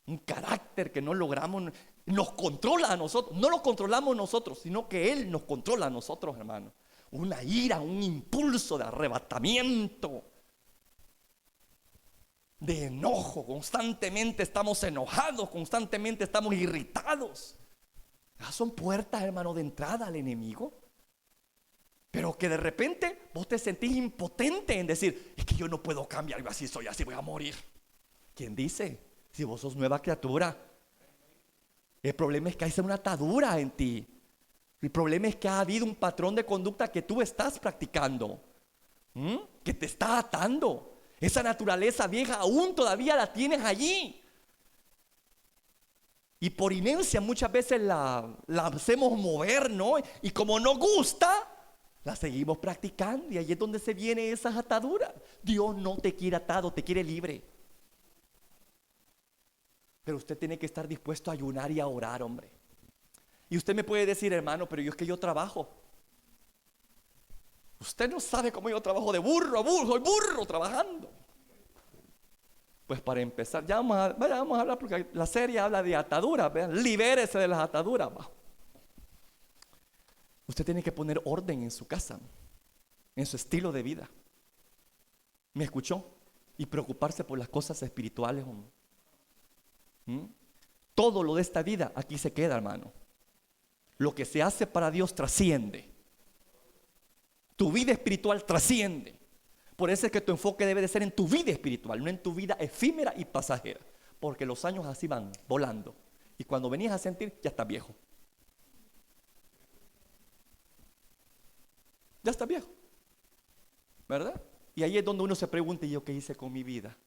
Un carácter que no logramos, nos controla a nosotros. No lo controlamos nosotros, sino que Él nos controla a nosotros, hermano. Una ira, un impulso de arrebatamiento, de enojo. Constantemente estamos enojados, constantemente estamos irritados. Esas son puertas, hermano, de entrada al enemigo. Pero que de repente vos te sentís impotente en decir: es que yo no puedo cambiar, yo así soy, así voy a morir. ¿Quién dice? Si vos sos nueva criatura. El problema es que hay una atadura en ti. El problema es que ha habido un patrón de conducta que tú estás practicando, que te está atando. Esa naturaleza vieja aún todavía la tienes allí. Y por inercia muchas veces la hacemos mover, ¿no? Y como no gusta, la seguimos practicando. Y ahí es donde se vienen esas ataduras. Dios no te quiere atado, te quiere libre. Pero usted tiene que estar dispuesto a ayunar y a orar, hombre. Y usted me puede decir: hermano, pero es que yo trabajo. Usted no sabe cómo yo trabajo de burro a burro, soy burro trabajando. Pues para empezar, ya vamos a hablar, porque la serie habla de ataduras, ¿vean? Libérese de las ataduras. Usted tiene que poner orden en su casa, en su estilo de vida. ¿Me escuchó? Y preocuparse por las cosas espirituales. Todo lo de esta vida aquí se queda, hermano. Lo que se hace para Dios trasciende. Tu vida espiritual trasciende. Por eso es que tu enfoque debe de ser en tu vida espiritual, no en tu vida efímera y pasajera. Porque los años así van volando. Y cuando venías a sentir, ya estás viejo. Ya estás viejo, ¿verdad? Y ahí es donde uno se pregunta: ¿y yo qué hice con mi vida?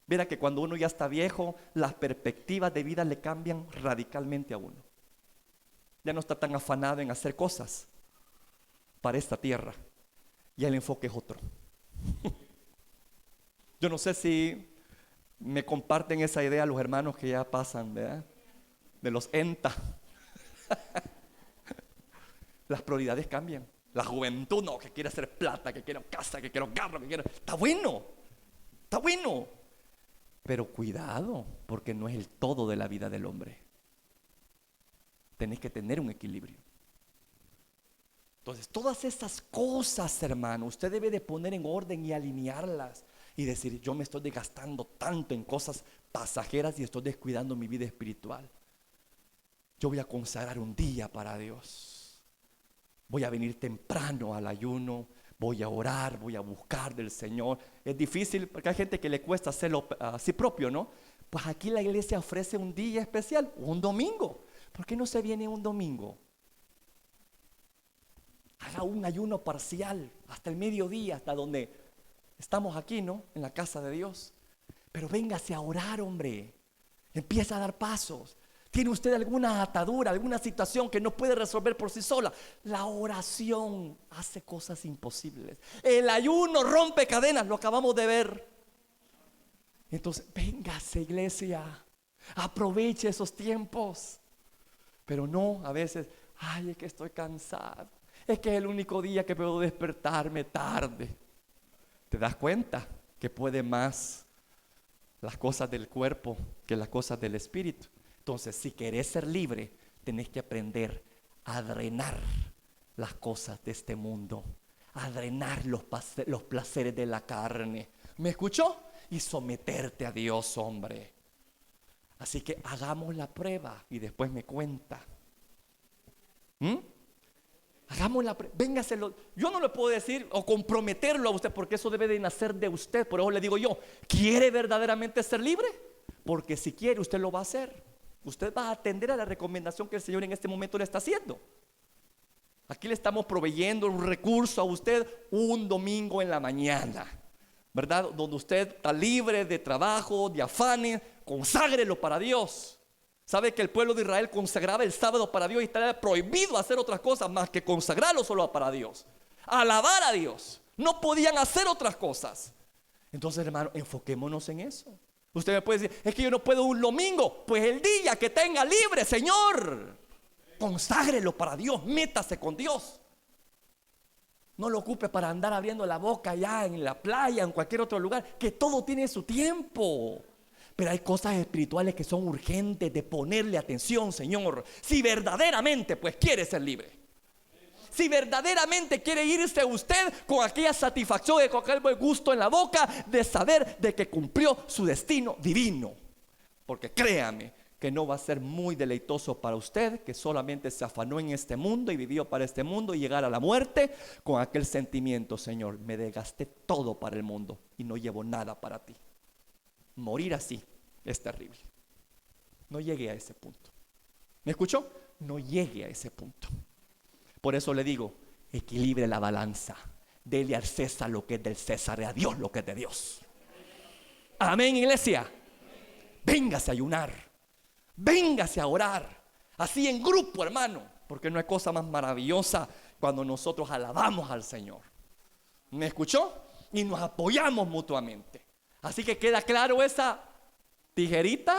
Verá que cuando uno ya está viejo, las perspectivas de vida le cambian radicalmente a uno. Ya no está tan afanado en hacer cosas para esta tierra. Ya el enfoque es otro. Yo no sé si me comparten esa idea los hermanos que ya pasan, ¿verdad? De los ENTA. Las prioridades cambian. La juventud no, que quiere hacer plata, que quiere casa, que quiere carro, que quiere... Está bueno, está bueno. Pero cuidado, porque no es el todo de la vida del hombre. Tenés que tener un equilibrio. Entonces, todas esas cosas, hermano, usted debe de poner en orden y alinearlas. Y decir: yo me estoy desgastando tanto en cosas pasajeras y estoy descuidando mi vida espiritual. Yo voy a consagrar un día para Dios. Voy a venir temprano al ayuno. Voy a orar, voy a buscar del Señor. Es difícil porque hay gente que le cuesta hacerlo así propio, ¿no? Pues aquí la iglesia ofrece un día especial, un domingo. ¿Por qué no se viene un domingo? Haga un ayuno parcial hasta el mediodía, hasta donde estamos aquí, ¿no? En la casa de Dios. Pero véngase a orar, hombre. Empieza a dar pasos. ¿Tiene usted alguna atadura, alguna situación que no puede resolver por sí sola? La oración hace cosas imposibles. El ayuno rompe cadenas, lo acabamos de ver. Entonces, véngase, iglesia. Aproveche esos tiempos. Pero no, a veces, ay, es que estoy cansado. Es que es el único día que puedo despertarme tarde. ¿Te das cuenta que puede más las cosas del cuerpo que las cosas del espíritu? Entonces, si querés ser libre, tenés que aprender a drenar las cosas de este mundo, a drenar los placeres de la carne. ¿Me escuchó? Y someterte a Dios, hombre. Así que hagamos la prueba y después me cuenta. Hagamos la prueba. Véngaselo. Yo no le puedo decir o comprometerlo a usted, porque eso debe de nacer de usted. Por eso le digo yo: ¿quiere verdaderamente ser libre? Porque si quiere, usted lo va a hacer. Usted va a atender a la recomendación que el Señor en este momento le está haciendo. Aquí le estamos proveyendo un recurso a usted un domingo en la mañana, ¿verdad? Donde usted está libre de trabajo, de afanes, conságrelo para Dios. Sabe que el pueblo de Israel consagraba el sábado para Dios y estaba prohibido hacer otras cosas más que consagrarlo solo para Dios, alabar a Dios. No podían hacer otras cosas. Entonces, hermano, enfoquémonos en eso. Usted me puede decir, es que yo no puedo un domingo. Pues el día que tenga libre, Señor, conságrelo para Dios, métase con Dios. No lo ocupe para andar abriendo la boca allá en la playa, en cualquier otro lugar, que todo tiene su tiempo. Pero hay cosas espirituales que son urgentes de ponerle atención, Señor. Si verdaderamente pues quiere ser libre, si verdaderamente quiere irse usted con aquella satisfacción y con aquel buen gusto en la boca de saber de que cumplió su destino divino. Porque créame que no va a ser muy deleitoso para usted, que solamente se afanó en este mundo y vivió para este mundo, y llegar a la muerte con aquel sentimiento: Señor, me desgasté todo para el mundo y no llevo nada para ti. Morir así es terrible. No llegue a ese punto. ¿Me escuchó? No llegue a ese punto. Por eso le digo, equilibre la balanza. Dele al César lo que es del César y a Dios lo que es de Dios. Amén, iglesia. Véngase a ayunar, véngase a orar, así en grupo, hermano, porque no hay cosa más maravillosa cuando nosotros alabamos al Señor. ¿Me escuchó? Y nos apoyamos mutuamente. Así que queda claro esa tijerita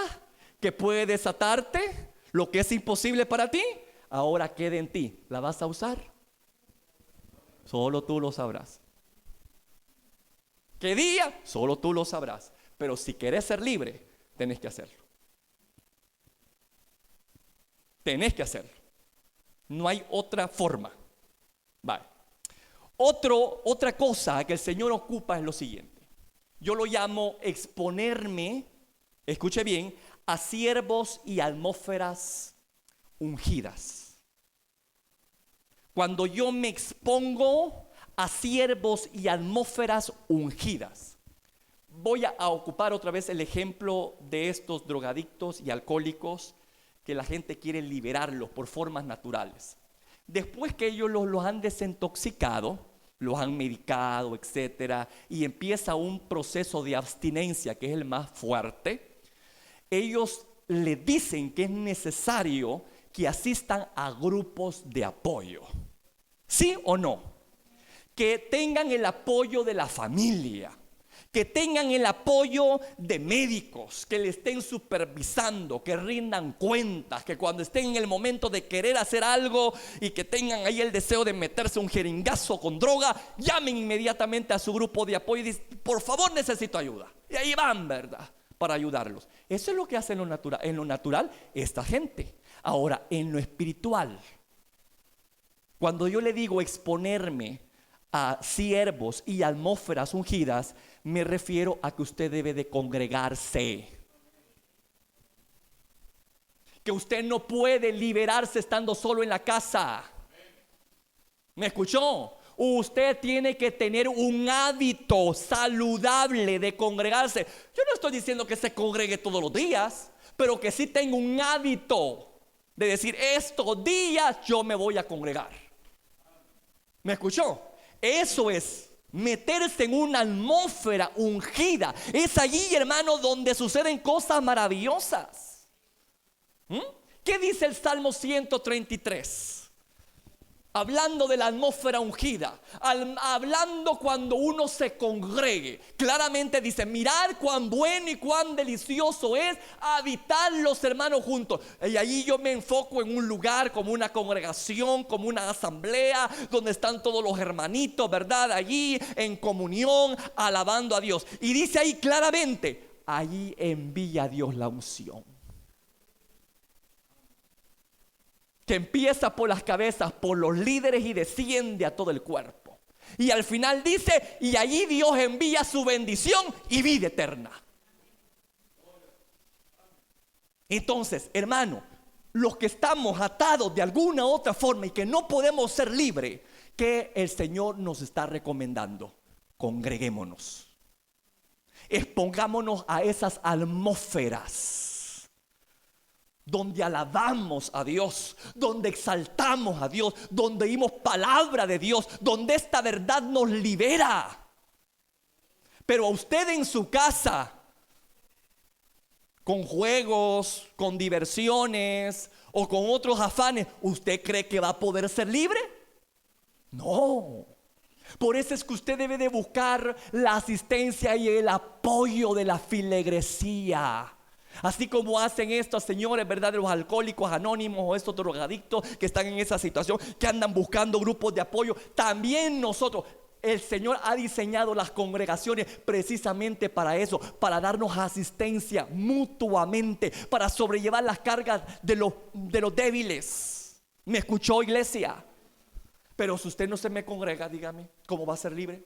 que puede desatarte lo que es imposible para ti. Ahora queda en ti. ¿La vas a usar? Solo tú lo sabrás. ¿Qué día? Solo tú lo sabrás. Pero si querés ser libre, tenés que hacerlo. Tenés que hacerlo. No hay otra forma. Vale. Otra cosa que el Señor ocupa es lo siguiente. Yo lo llamo exponerme, escuche bien, a siervos y atmósferas ungidas. Cuando yo me expongo a siervos y atmósferas ungidas. Voy a ocupar otra vez el ejemplo de estos drogadictos y alcohólicos que la gente quiere liberarlos por formas naturales. Después que ellos los han desintoxicado, los han medicado, etcétera, y empieza un proceso de abstinencia que es el más fuerte, ellos le dicen que es necesario que asistan a grupos de apoyo. ¿Sí o no? Que tengan el apoyo de la familia, que tengan el apoyo de médicos, que le estén supervisando, que rindan cuentas, que cuando estén en el momento de querer hacer algo y que tengan ahí el deseo de meterse un jeringazo con droga, llamen inmediatamente a su grupo de apoyo y dicen: por favor, necesito ayuda. Y ahí van, ¿verdad?, para ayudarlos. Eso es lo que hace en lo natural esta gente. Ahora, en lo espiritual, cuando yo le digo exponerme a siervos y atmósferas ungidas, me refiero a que usted debe de congregarse. Que usted no puede liberarse estando solo en la casa. ¿Me escuchó? Usted tiene que tener un hábito saludable de congregarse. Yo no estoy diciendo que se congregue todos los días, pero que sí tenga un hábito de decir: estos días yo me voy a congregar. ¿Me escuchó? Eso es meterse en una atmósfera ungida. Es allí, hermano, donde suceden cosas maravillosas. ¿Qué dice el Salmo 133? Hablando de la atmósfera ungida, hablando cuando uno se congregue, claramente dice: mirad cuán bueno y cuán delicioso es habitar los hermanos juntos. Y allí yo me enfoco en un lugar como una congregación, como una asamblea, donde están todos los hermanitos, ¿verdad? Allí en comunión, alabando a Dios. Y dice ahí claramente: allí envía Dios la unción, que empieza por las cabezas, por los líderes, y desciende a todo el cuerpo. Y al final dice: y allí Dios envía su bendición y vida eterna. Entonces, hermano, los que estamos atados de alguna u otra forma y que no podemos ser libres, ¿qué el Señor nos está recomendando? Congreguémonos, expongámonos a esas atmósferas donde alabamos a Dios, donde exaltamos a Dios, donde oímos palabra de Dios, donde esta verdad nos libera. Pero a usted en su casa, con juegos, con diversiones o con otros afanes, ¿usted cree que va a poder ser libre? No. Por eso es que usted debe de buscar la asistencia y el apoyo de la filigresía. Así como hacen estos señores, ¿verdad? De los alcohólicos anónimos o estos drogadictos que están en esa situación, que andan buscando grupos de apoyo. También nosotros, el Señor ha diseñado las congregaciones precisamente para eso, para darnos asistencia mutuamente, para sobrellevar las cargas de los débiles. ¿Me escuchó, iglesia? Pero si usted no se me congrega, dígame, ¿cómo va a ser libre?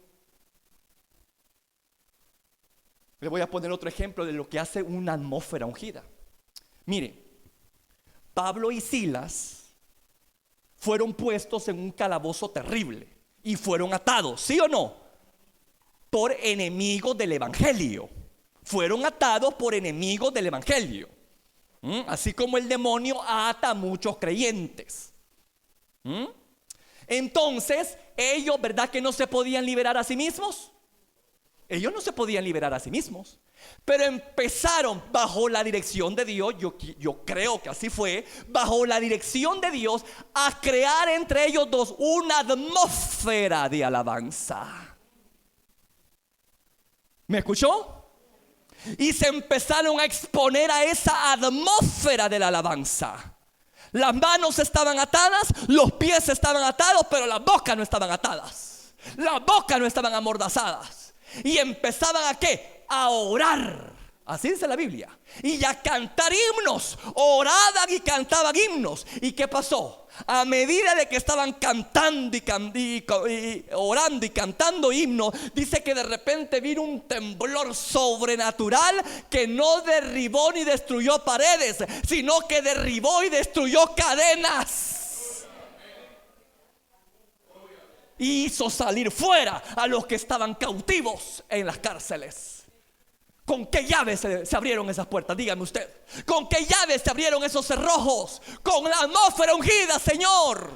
Le voy a poner otro ejemplo de lo que hace una atmósfera ungida. Mire, Pablo y Silas fueron puestos en un calabozo terrible y fueron atados, ¿sí o no? Por enemigos del evangelio. Fueron atados por enemigos del evangelio. Así como el demonio ata a muchos creyentes. Entonces, ellos, ¿verdad que no se podían liberar a sí mismos? Ellos no se podían liberar a sí mismos, pero empezaron bajo la dirección de Dios. Yo creo que así fue, bajo la dirección de Dios, a crear entre ellos dos una atmósfera de alabanza. ¿Me escuchó? Y se empezaron a exponer a esa atmósfera de la alabanza. Las manos estaban atadas, los pies estaban atados, pero las bocas no estaban atadas. Las bocas no estaban amordazadas. Y empezaban ¿a qué? A orar. Así dice la Biblia. Y a cantar himnos. Oraban y cantaban himnos. ¿Y qué pasó? A medida de que estaban cantando y orando y cantando himnos, dice que de repente vino un temblor sobrenatural que no derribó ni destruyó paredes, sino que derribó y destruyó cadenas. Y hizo salir fuera a los que estaban cautivos en las cárceles. ¿Con qué llaves se abrieron esas puertas? Dígame usted. ¿Con qué llaves se abrieron esos cerrojos? Con la atmósfera ungida, Señor.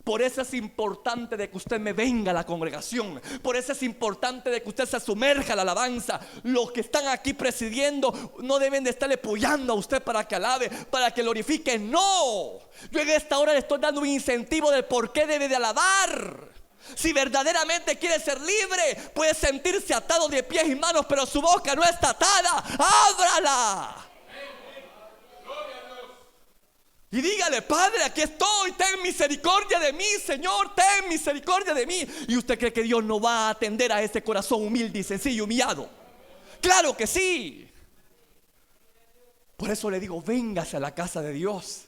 Por eso es importante de que usted me venga a la congregación. Por eso es importante de que usted se sumerja a la alabanza. Los que están aquí presidiendo no deben de estarle apoyando a usted para que alabe, para que glorifique. No. Yo en esta hora le estoy dando un incentivo del por qué debe de alabar. Si verdaderamente quiere ser libre, puede sentirse atado de pies y manos, pero su boca no está atada. ¡Ábrala! Y dígale: Padre, aquí estoy, ten misericordia de mí, Señor, ten misericordia de mí. ¿Y usted cree que Dios no va a atender a ese corazón humilde y sencillo, humillado? Claro que sí. Por eso le digo: véngase a la casa de Dios.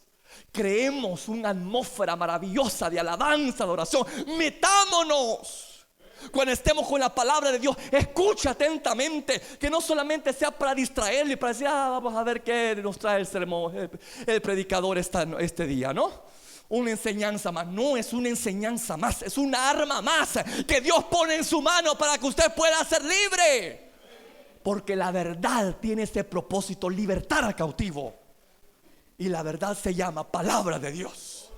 Creemos una atmósfera maravillosa de alabanza, de oración. Metámonos. Cuando estemos con la palabra de Dios, escucha atentamente, que no solamente sea para distraerle, para decir: vamos a ver qué nos trae el sermón, el predicador este día, ¿no? Una enseñanza más. No es una enseñanza más, es una arma más que Dios pone en su mano para que usted pueda ser libre. Porque la verdad tiene ese propósito: libertar al cautivo. Y la verdad se llama palabra de Dios.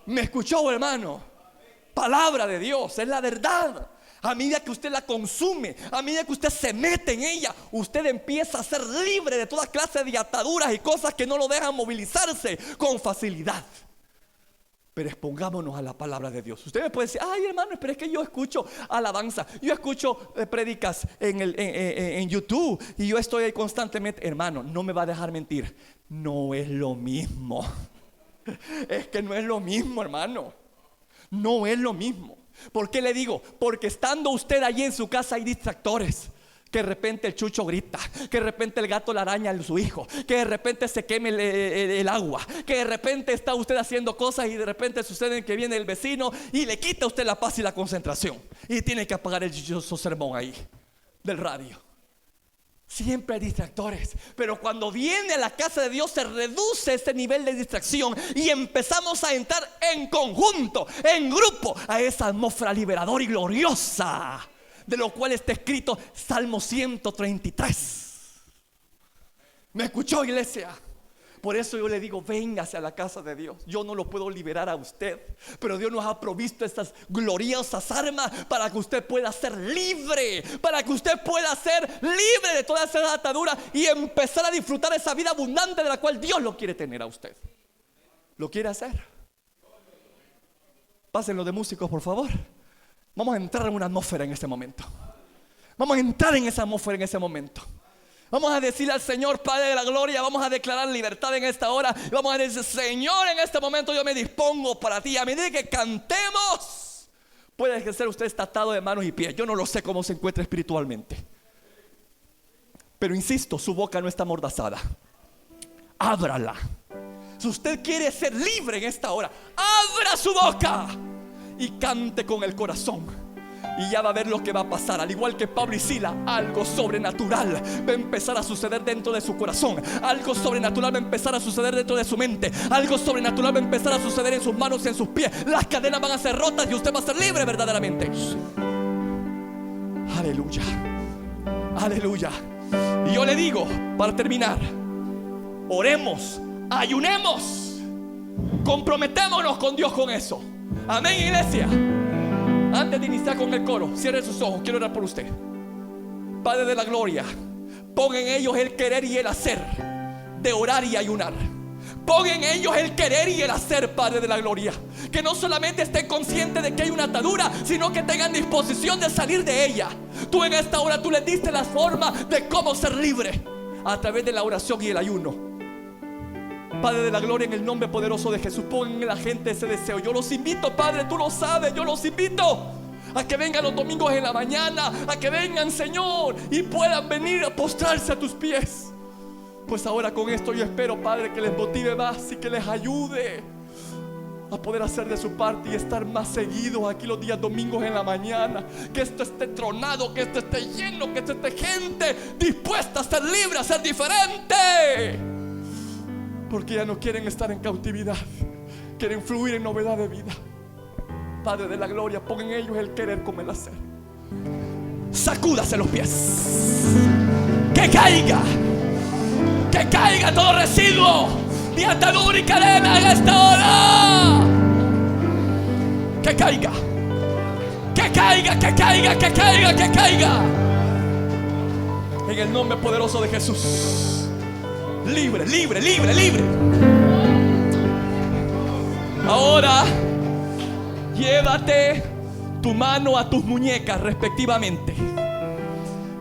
¿Me escuchó, hermano? Palabra de Dios, es la verdad. A medida que usted la consume, a medida que usted se mete en ella, usted empieza a ser libre de toda clase de ataduras y cosas que no lo dejan movilizarse con facilidad. Pero expongámonos a la palabra de Dios. Usted me puede decir: ay, hermano, pero es que yo escucho alabanza, yo escucho prédicas en YouTube y yo estoy ahí constantemente. Hermano, no me va a dejar mentir, no es lo mismo. Es que no es lo mismo, hermano. No es lo mismo. ¿Por qué le digo? Porque estando usted allí en su casa hay distractores. Que de repente el chucho grita, que de repente el gato le araña a su hijo, que de repente se queme el agua, que de repente está usted haciendo cosas y de repente sucede que viene el vecino y le quita a usted la paz y la concentración y tiene que apagar el dichoso sermón ahí del radio. Siempre hay distractores, pero cuando viene a la casa de Dios se reduce ese nivel de distracción y empezamos a entrar en conjunto, en grupo, a esa atmósfera liberadora y gloriosa, de lo cual está escrito Salmo 133. ¿Me escuchó, iglesia? Por eso yo le digo, véngase a la casa de Dios. Yo no lo puedo liberar a usted, pero Dios nos ha provisto estas gloriosas armas para que usted pueda ser libre, para que usted pueda ser libre de todas esas ataduras y empezar a disfrutar esa vida abundante de la cual Dios lo quiere tener a usted. ¿Lo quiere hacer? Pásenlo de músicos, por favor. Vamos a entrar en una atmósfera en este momento. Vamos a entrar en esa atmósfera en ese momento. Vamos a decirle al Señor, Padre de la gloria, vamos a declarar libertad en esta hora. Y vamos a decir, Señor, en este momento yo me dispongo para ti. A medida que cantemos, puede que sea usted está atado de manos y pies. Yo no lo sé cómo se encuentra espiritualmente, pero insisto, su boca no está amordazada. Ábrala. Si usted quiere ser libre en esta hora, abra su boca y cante con el corazón. Y ya va a ver lo que va a pasar. Al igual que Pablo y Sila, algo sobrenatural va a empezar a suceder dentro de su corazón. Algo sobrenatural va a empezar a suceder dentro de su mente. Algo sobrenatural va a empezar a suceder en sus manos y en sus pies. Las cadenas van a ser rotas y usted va a ser libre verdaderamente. Aleluya. Aleluya. Y yo le digo, para terminar, oremos, ayunemos, comprometémonos con Dios con eso. Amén, iglesia. Antes de iniciar con el coro, cierre sus ojos, quiero orar por usted. Padre de la gloria, pon en ellos el querer y el hacer de orar y ayunar. Pon en ellos el querer y el hacer, Padre de la gloria. Que no solamente estén conscientes de que hay una atadura, sino que tengan disposición de salir de ella. Tú en esta hora, tú les diste la forma de cómo ser libre, a través de la oración y el ayuno. Padre de la gloria, en el nombre poderoso de Jesús, pon en la gente ese deseo. Yo los invito, Padre, tú lo sabes, yo los invito a que vengan los domingos en la mañana, a que vengan, Señor, y puedan venir a postrarse a tus pies. Pues ahora con esto yo espero, Padre, que les motive más y que les ayude a poder hacer de su parte y estar más seguidos aquí los días domingos en la mañana. Que esto esté tronado, que esto esté lleno, que esto esté gente dispuesta a ser libre, a ser diferente. Porque ya no quieren estar en cautividad, quieren fluir en novedad de vida. Padre de la gloria, pon en ellos el querer como el hacer. Sacúdase los pies. Que caiga todo residuo de atadura y cadena en esta hora. Que caiga. En el nombre poderoso de Jesús. Libre. Ahora llévate tu mano a tus muñecas respectivamente.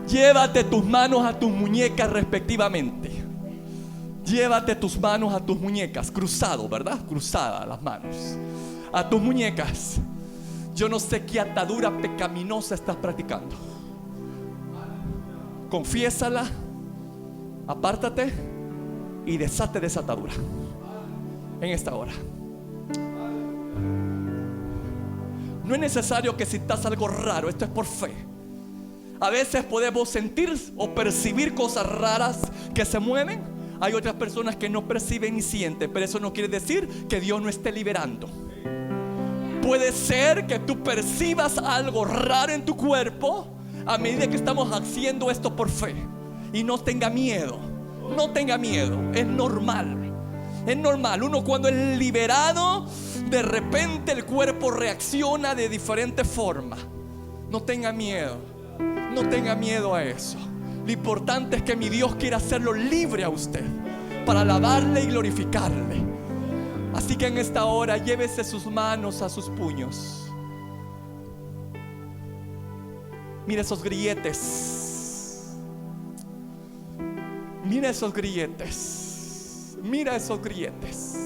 Llévate tus manos a tus muñecas respectivamente. Llévate tus manos a tus muñecas, cruzado, ¿verdad? Cruzadas las manos a tus muñecas. Yo no sé qué atadura pecaminosa estás practicando. Confiésala, apártate y desate de esa atadura en esta hora. No es necesario que sintas algo raro, esto es por fe. A veces podemos sentir o percibir cosas raras que se mueven. Hay otras personas que no perciben ni sienten, pero eso no quiere decir que Dios no esté liberando. Puede ser que tú percibas algo raro en tu cuerpo a medida que estamos haciendo esto por fe. Y no tenga miedo. No tenga miedo, es normal. Es normal, uno cuando es liberado, de repente el cuerpo reacciona de diferente forma. No tenga miedo, no tenga miedo a eso. Lo importante es que mi Dios quiere hacerlo libre a usted, para alabarle y glorificarle. Así que en esta hora llévese sus manos a sus puños. Mire esos grilletes. Mira esos grilletes. Mira esos grilletes.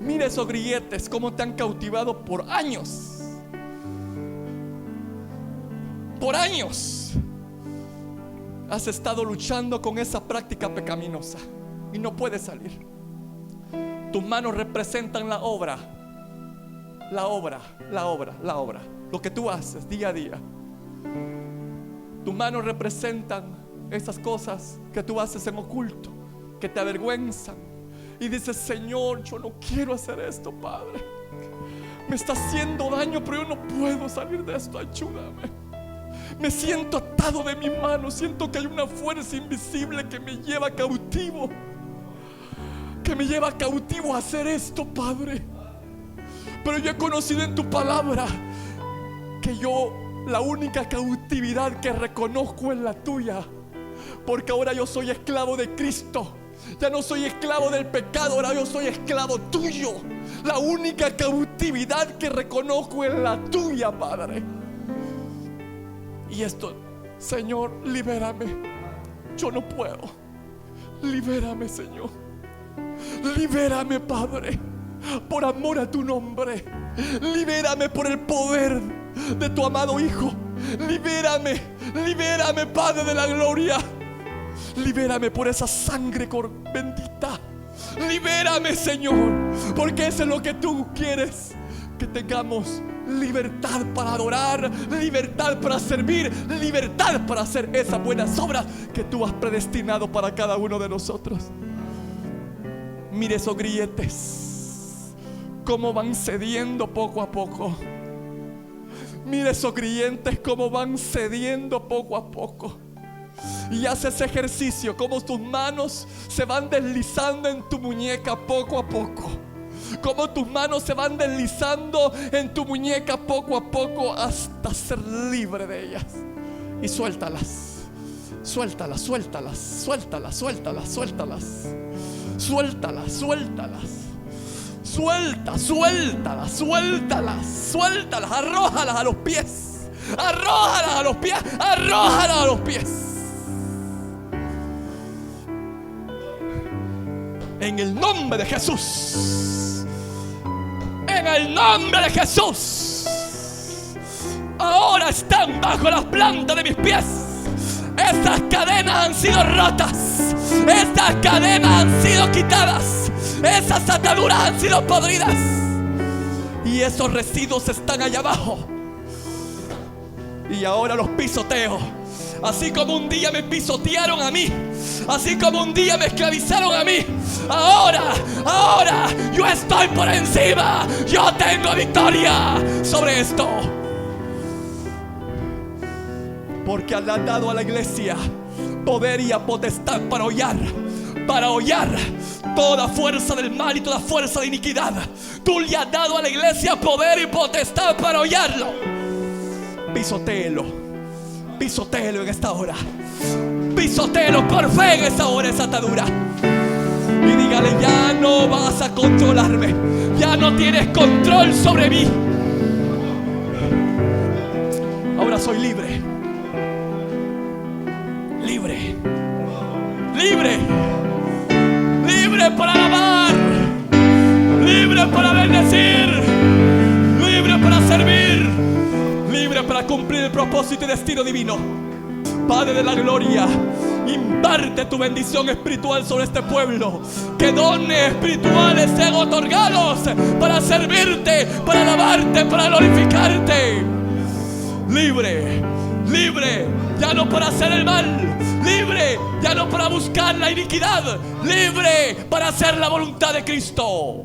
Mira esos grilletes, cómo te han cautivado por años. Por años has estado luchando con esa práctica pecaminosa y no puedes salir. Tus manos representan la obra. Lo que tú haces día a día. Tus manos representan esas cosas que tú haces en oculto, que te avergüenzan. Y dices, Señor, yo no quiero hacer esto, Padre. Me está haciendo daño, pero yo no puedo salir de esto, ayúdame. Me siento atado de mis manos. Siento que hay una fuerza invisible que me lleva cautivo. Que me lleva cautivo a hacer esto, Padre. Pero yo he conocido en tu palabra que la única cautividad que reconozco es la tuya. Porque ahora yo soy esclavo de Cristo. Ya no soy esclavo del pecado, ahora yo soy esclavo tuyo. La única cautividad que reconozco es la tuya, Padre. Y esto, Señor, libérame. Yo no puedo. Libérame, Señor. Libérame, Padre, por amor a tu nombre. Libérame por el poder de tu amado Hijo. Libérame, libérame, Padre de la gloria. Libérame por esa sangre bendita. Libérame, Señor, porque eso es lo que tú quieres. Que tengamos libertad para adorar, libertad para servir, libertad para hacer esas buenas obras que tú has predestinado para cada uno de nosotros. Mire esos grilletes, cómo van cediendo poco a poco. Mire esos grilletes, cómo van cediendo poco a poco. Y haces ese ejercicio, como tus manos se van deslizando en tu muñeca poco a poco. Como tus manos se van deslizando en tu muñeca poco a poco hasta ser libre de ellas. Y suéltalas. Suéltalas, suéltalas, suéltalas, suéltalas, suéltalas. Suéltalas, suéltalas. Suelta, suéltalas, suéltalas, suéltalas. Arrójalas a los pies. Arrójalas a los pies. Arrójalas a los pies. En el nombre de Jesús. En el nombre de Jesús. Ahora están bajo las plantas de mis pies. Estas cadenas han sido rotas. Estas cadenas han sido quitadas. Esas ataduras han sido podridas. Y esos residuos están allá abajo. Y ahora los pisoteo. Así como un día me pisotearon a mí, así como un día me esclavizaron a mí, ahora yo estoy por encima. Yo tengo victoria sobre esto. Porque le has dado a la iglesia poder y potestad para hollar toda fuerza del mal y toda fuerza de iniquidad. Tú le has dado a la iglesia poder y potestad para hollarlo. Pisotéelo. Pisotéelo en esta hora. Pisotéelo por fe en esta hora, esa atadura. Y dígale: ya no vas a controlarme. Ya no tienes control sobre mí. Ahora soy libre. Libre. Libre. Libre para alabar. Libre para bendecir. Libre para servir. Libre para cumplir el propósito y destino divino. Padre de la gloria, imparte tu bendición espiritual sobre este pueblo. Que dones espirituales sean otorgados para servirte, para alabarte, para glorificarte. Libre, libre, ya no para hacer el mal. Libre, ya no para buscar la iniquidad. Libre para hacer la voluntad de Cristo.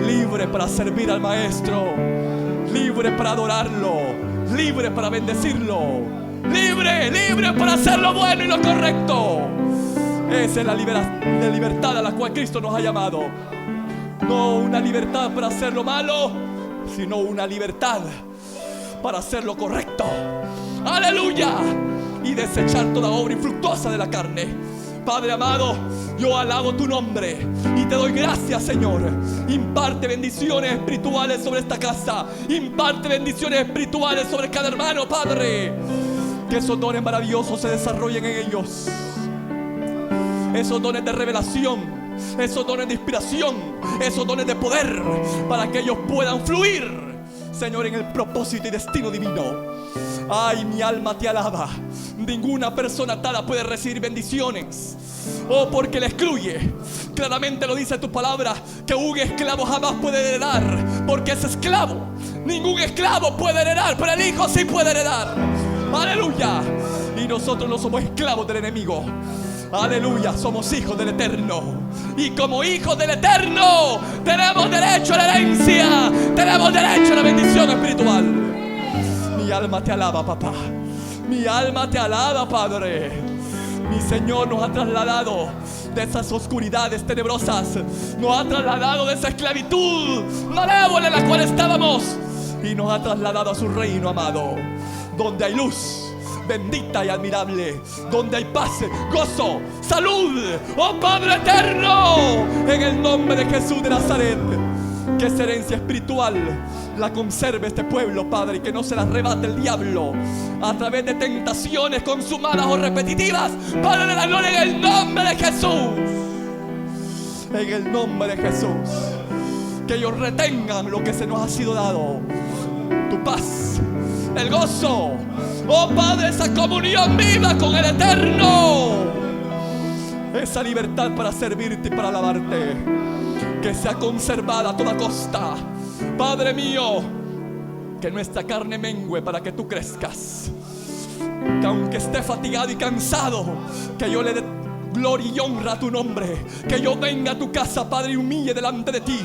Libre para servir al Maestro. Libre para adorarlo. Libre para bendecirlo. Libre, libre para hacer lo bueno y lo correcto. Esa es la libertad a la cual Cristo nos ha llamado. No una libertad para hacer lo malo, sino una libertad para hacer lo correcto. Aleluya. Y desechar toda obra infructuosa de la carne. Padre amado, yo alabo tu nombre y te doy gracias, Señor. Imparte bendiciones espirituales sobre esta casa. Imparte bendiciones espirituales sobre cada hermano, Padre. Que esos dones maravillosos se desarrollen en ellos. Esos dones de revelación, esos dones de inspiración, esos dones de poder, para que ellos puedan fluir, Señor, en el propósito y destino divino. Ay, mi alma te alaba. Ninguna persona atada puede recibir bendiciones, porque le excluye. Claramente lo dice tu palabra, que un esclavo jamás puede heredar, porque es esclavo. Ningún esclavo puede heredar, pero el Hijo sí puede heredar. Aleluya. Y nosotros no somos esclavos del enemigo. Aleluya, somos hijos del Eterno. Y como hijos del Eterno tenemos derecho a la herencia. Tenemos derecho a la bendición espiritual. Mi alma te alaba, papá. Mi alma te alaba, Padre. Mi Señor nos ha trasladado de esas oscuridades tenebrosas, nos ha trasladado de esa esclavitud malévola en la cual estábamos y nos ha trasladado a su reino amado, donde hay luz bendita y admirable, donde hay paz, gozo, salud. Oh Padre eterno, en el nombre de Jesús de Nazaret, que esa herencia espiritual la conserve este pueblo, Padre, y que no se la arrebate el diablo a través de tentaciones consumadas o repetitivas. Padre de la gloria, en el nombre de Jesús, en el nombre de Jesús, que ellos retengan lo que se nos ha sido dado, tu paz, el gozo, oh Padre, esa comunión viva con el Eterno, esa libertad para servirte y para alabarte, que sea conservada a toda costa. Padre mío, que nuestra carne mengüe para que tú crezcas, que aunque esté fatigado y cansado, que yo le dé gloria y honra a tu nombre, que yo venga a tu casa, Padre, y humille delante de ti,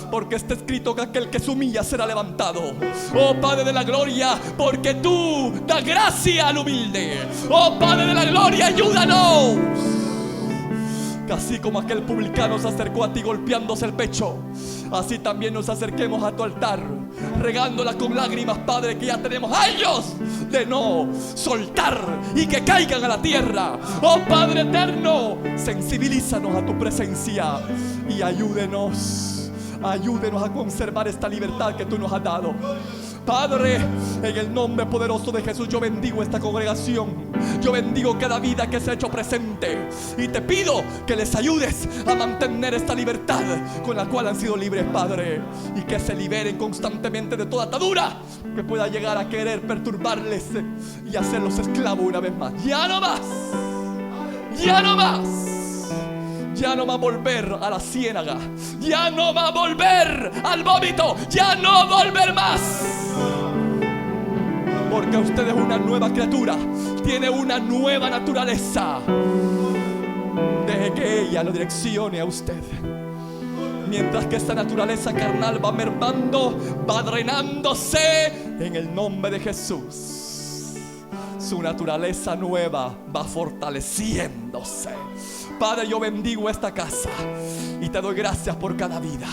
porque está escrito que aquel que se humilla será levantado. Oh Padre de la gloria, porque tú das gracia al humilde. Oh Padre de la gloria, ayúdanos, que así como aquel publicano se acercó a ti golpeándose el pecho, así también nos acerquemos a tu altar, regándola con lágrimas, Padre, que ya tenemos años de no soltar y que caigan a la tierra. Oh Padre eterno, sensibilízanos a tu presencia y ayúdenos a conservar esta libertad que tú nos has dado. Padre, en el nombre poderoso de Jesús, yo bendigo esta congregación. Yo bendigo cada vida que se ha hecho presente. Y te pido que les ayudes a mantener esta libertad con la cual han sido libres, Padre. Y que se liberen constantemente de toda atadura que pueda llegar a querer perturbarles y hacerlos esclavos una vez más. Ya no más. Ya no más. Ya no va a volver a la ciénaga. Ya no va a volver al vómito. Ya no volver más. Porque usted es una nueva criatura. Tiene una nueva naturaleza. Deje que ella lo direccione a usted. Mientras que esta naturaleza carnal va mermando, va drenándose, en el nombre de Jesús, su naturaleza nueva va fortaleciéndose. Padre, yo bendigo esta casa y te doy gracias por cada vida.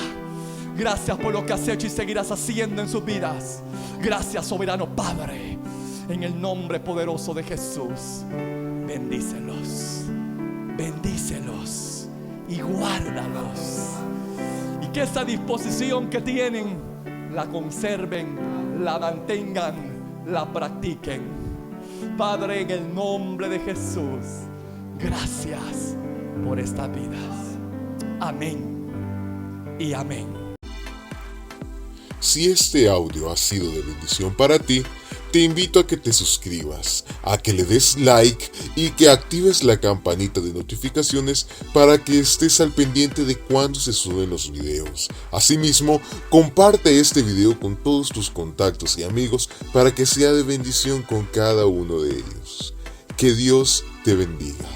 Gracias por lo que has hecho y seguirás haciendo en sus vidas. Gracias, soberano Padre, en el nombre poderoso de Jesús. Bendícelos, bendícelos y guárdalos. Y que esa disposición que tienen la conserven, la mantengan, la practiquen. Padre, en el nombre de Jesús, gracias por estas vidas. Amén y amén. Si este audio ha sido de bendición para ti, te invito a que te suscribas, a que le des like y que actives la campanita de notificaciones para que estés al pendiente de cuando se suben los videos. Asimismo, comparte este video con todos tus contactos y amigos para que sea de bendición con cada uno de ellos. Que Dios te bendiga.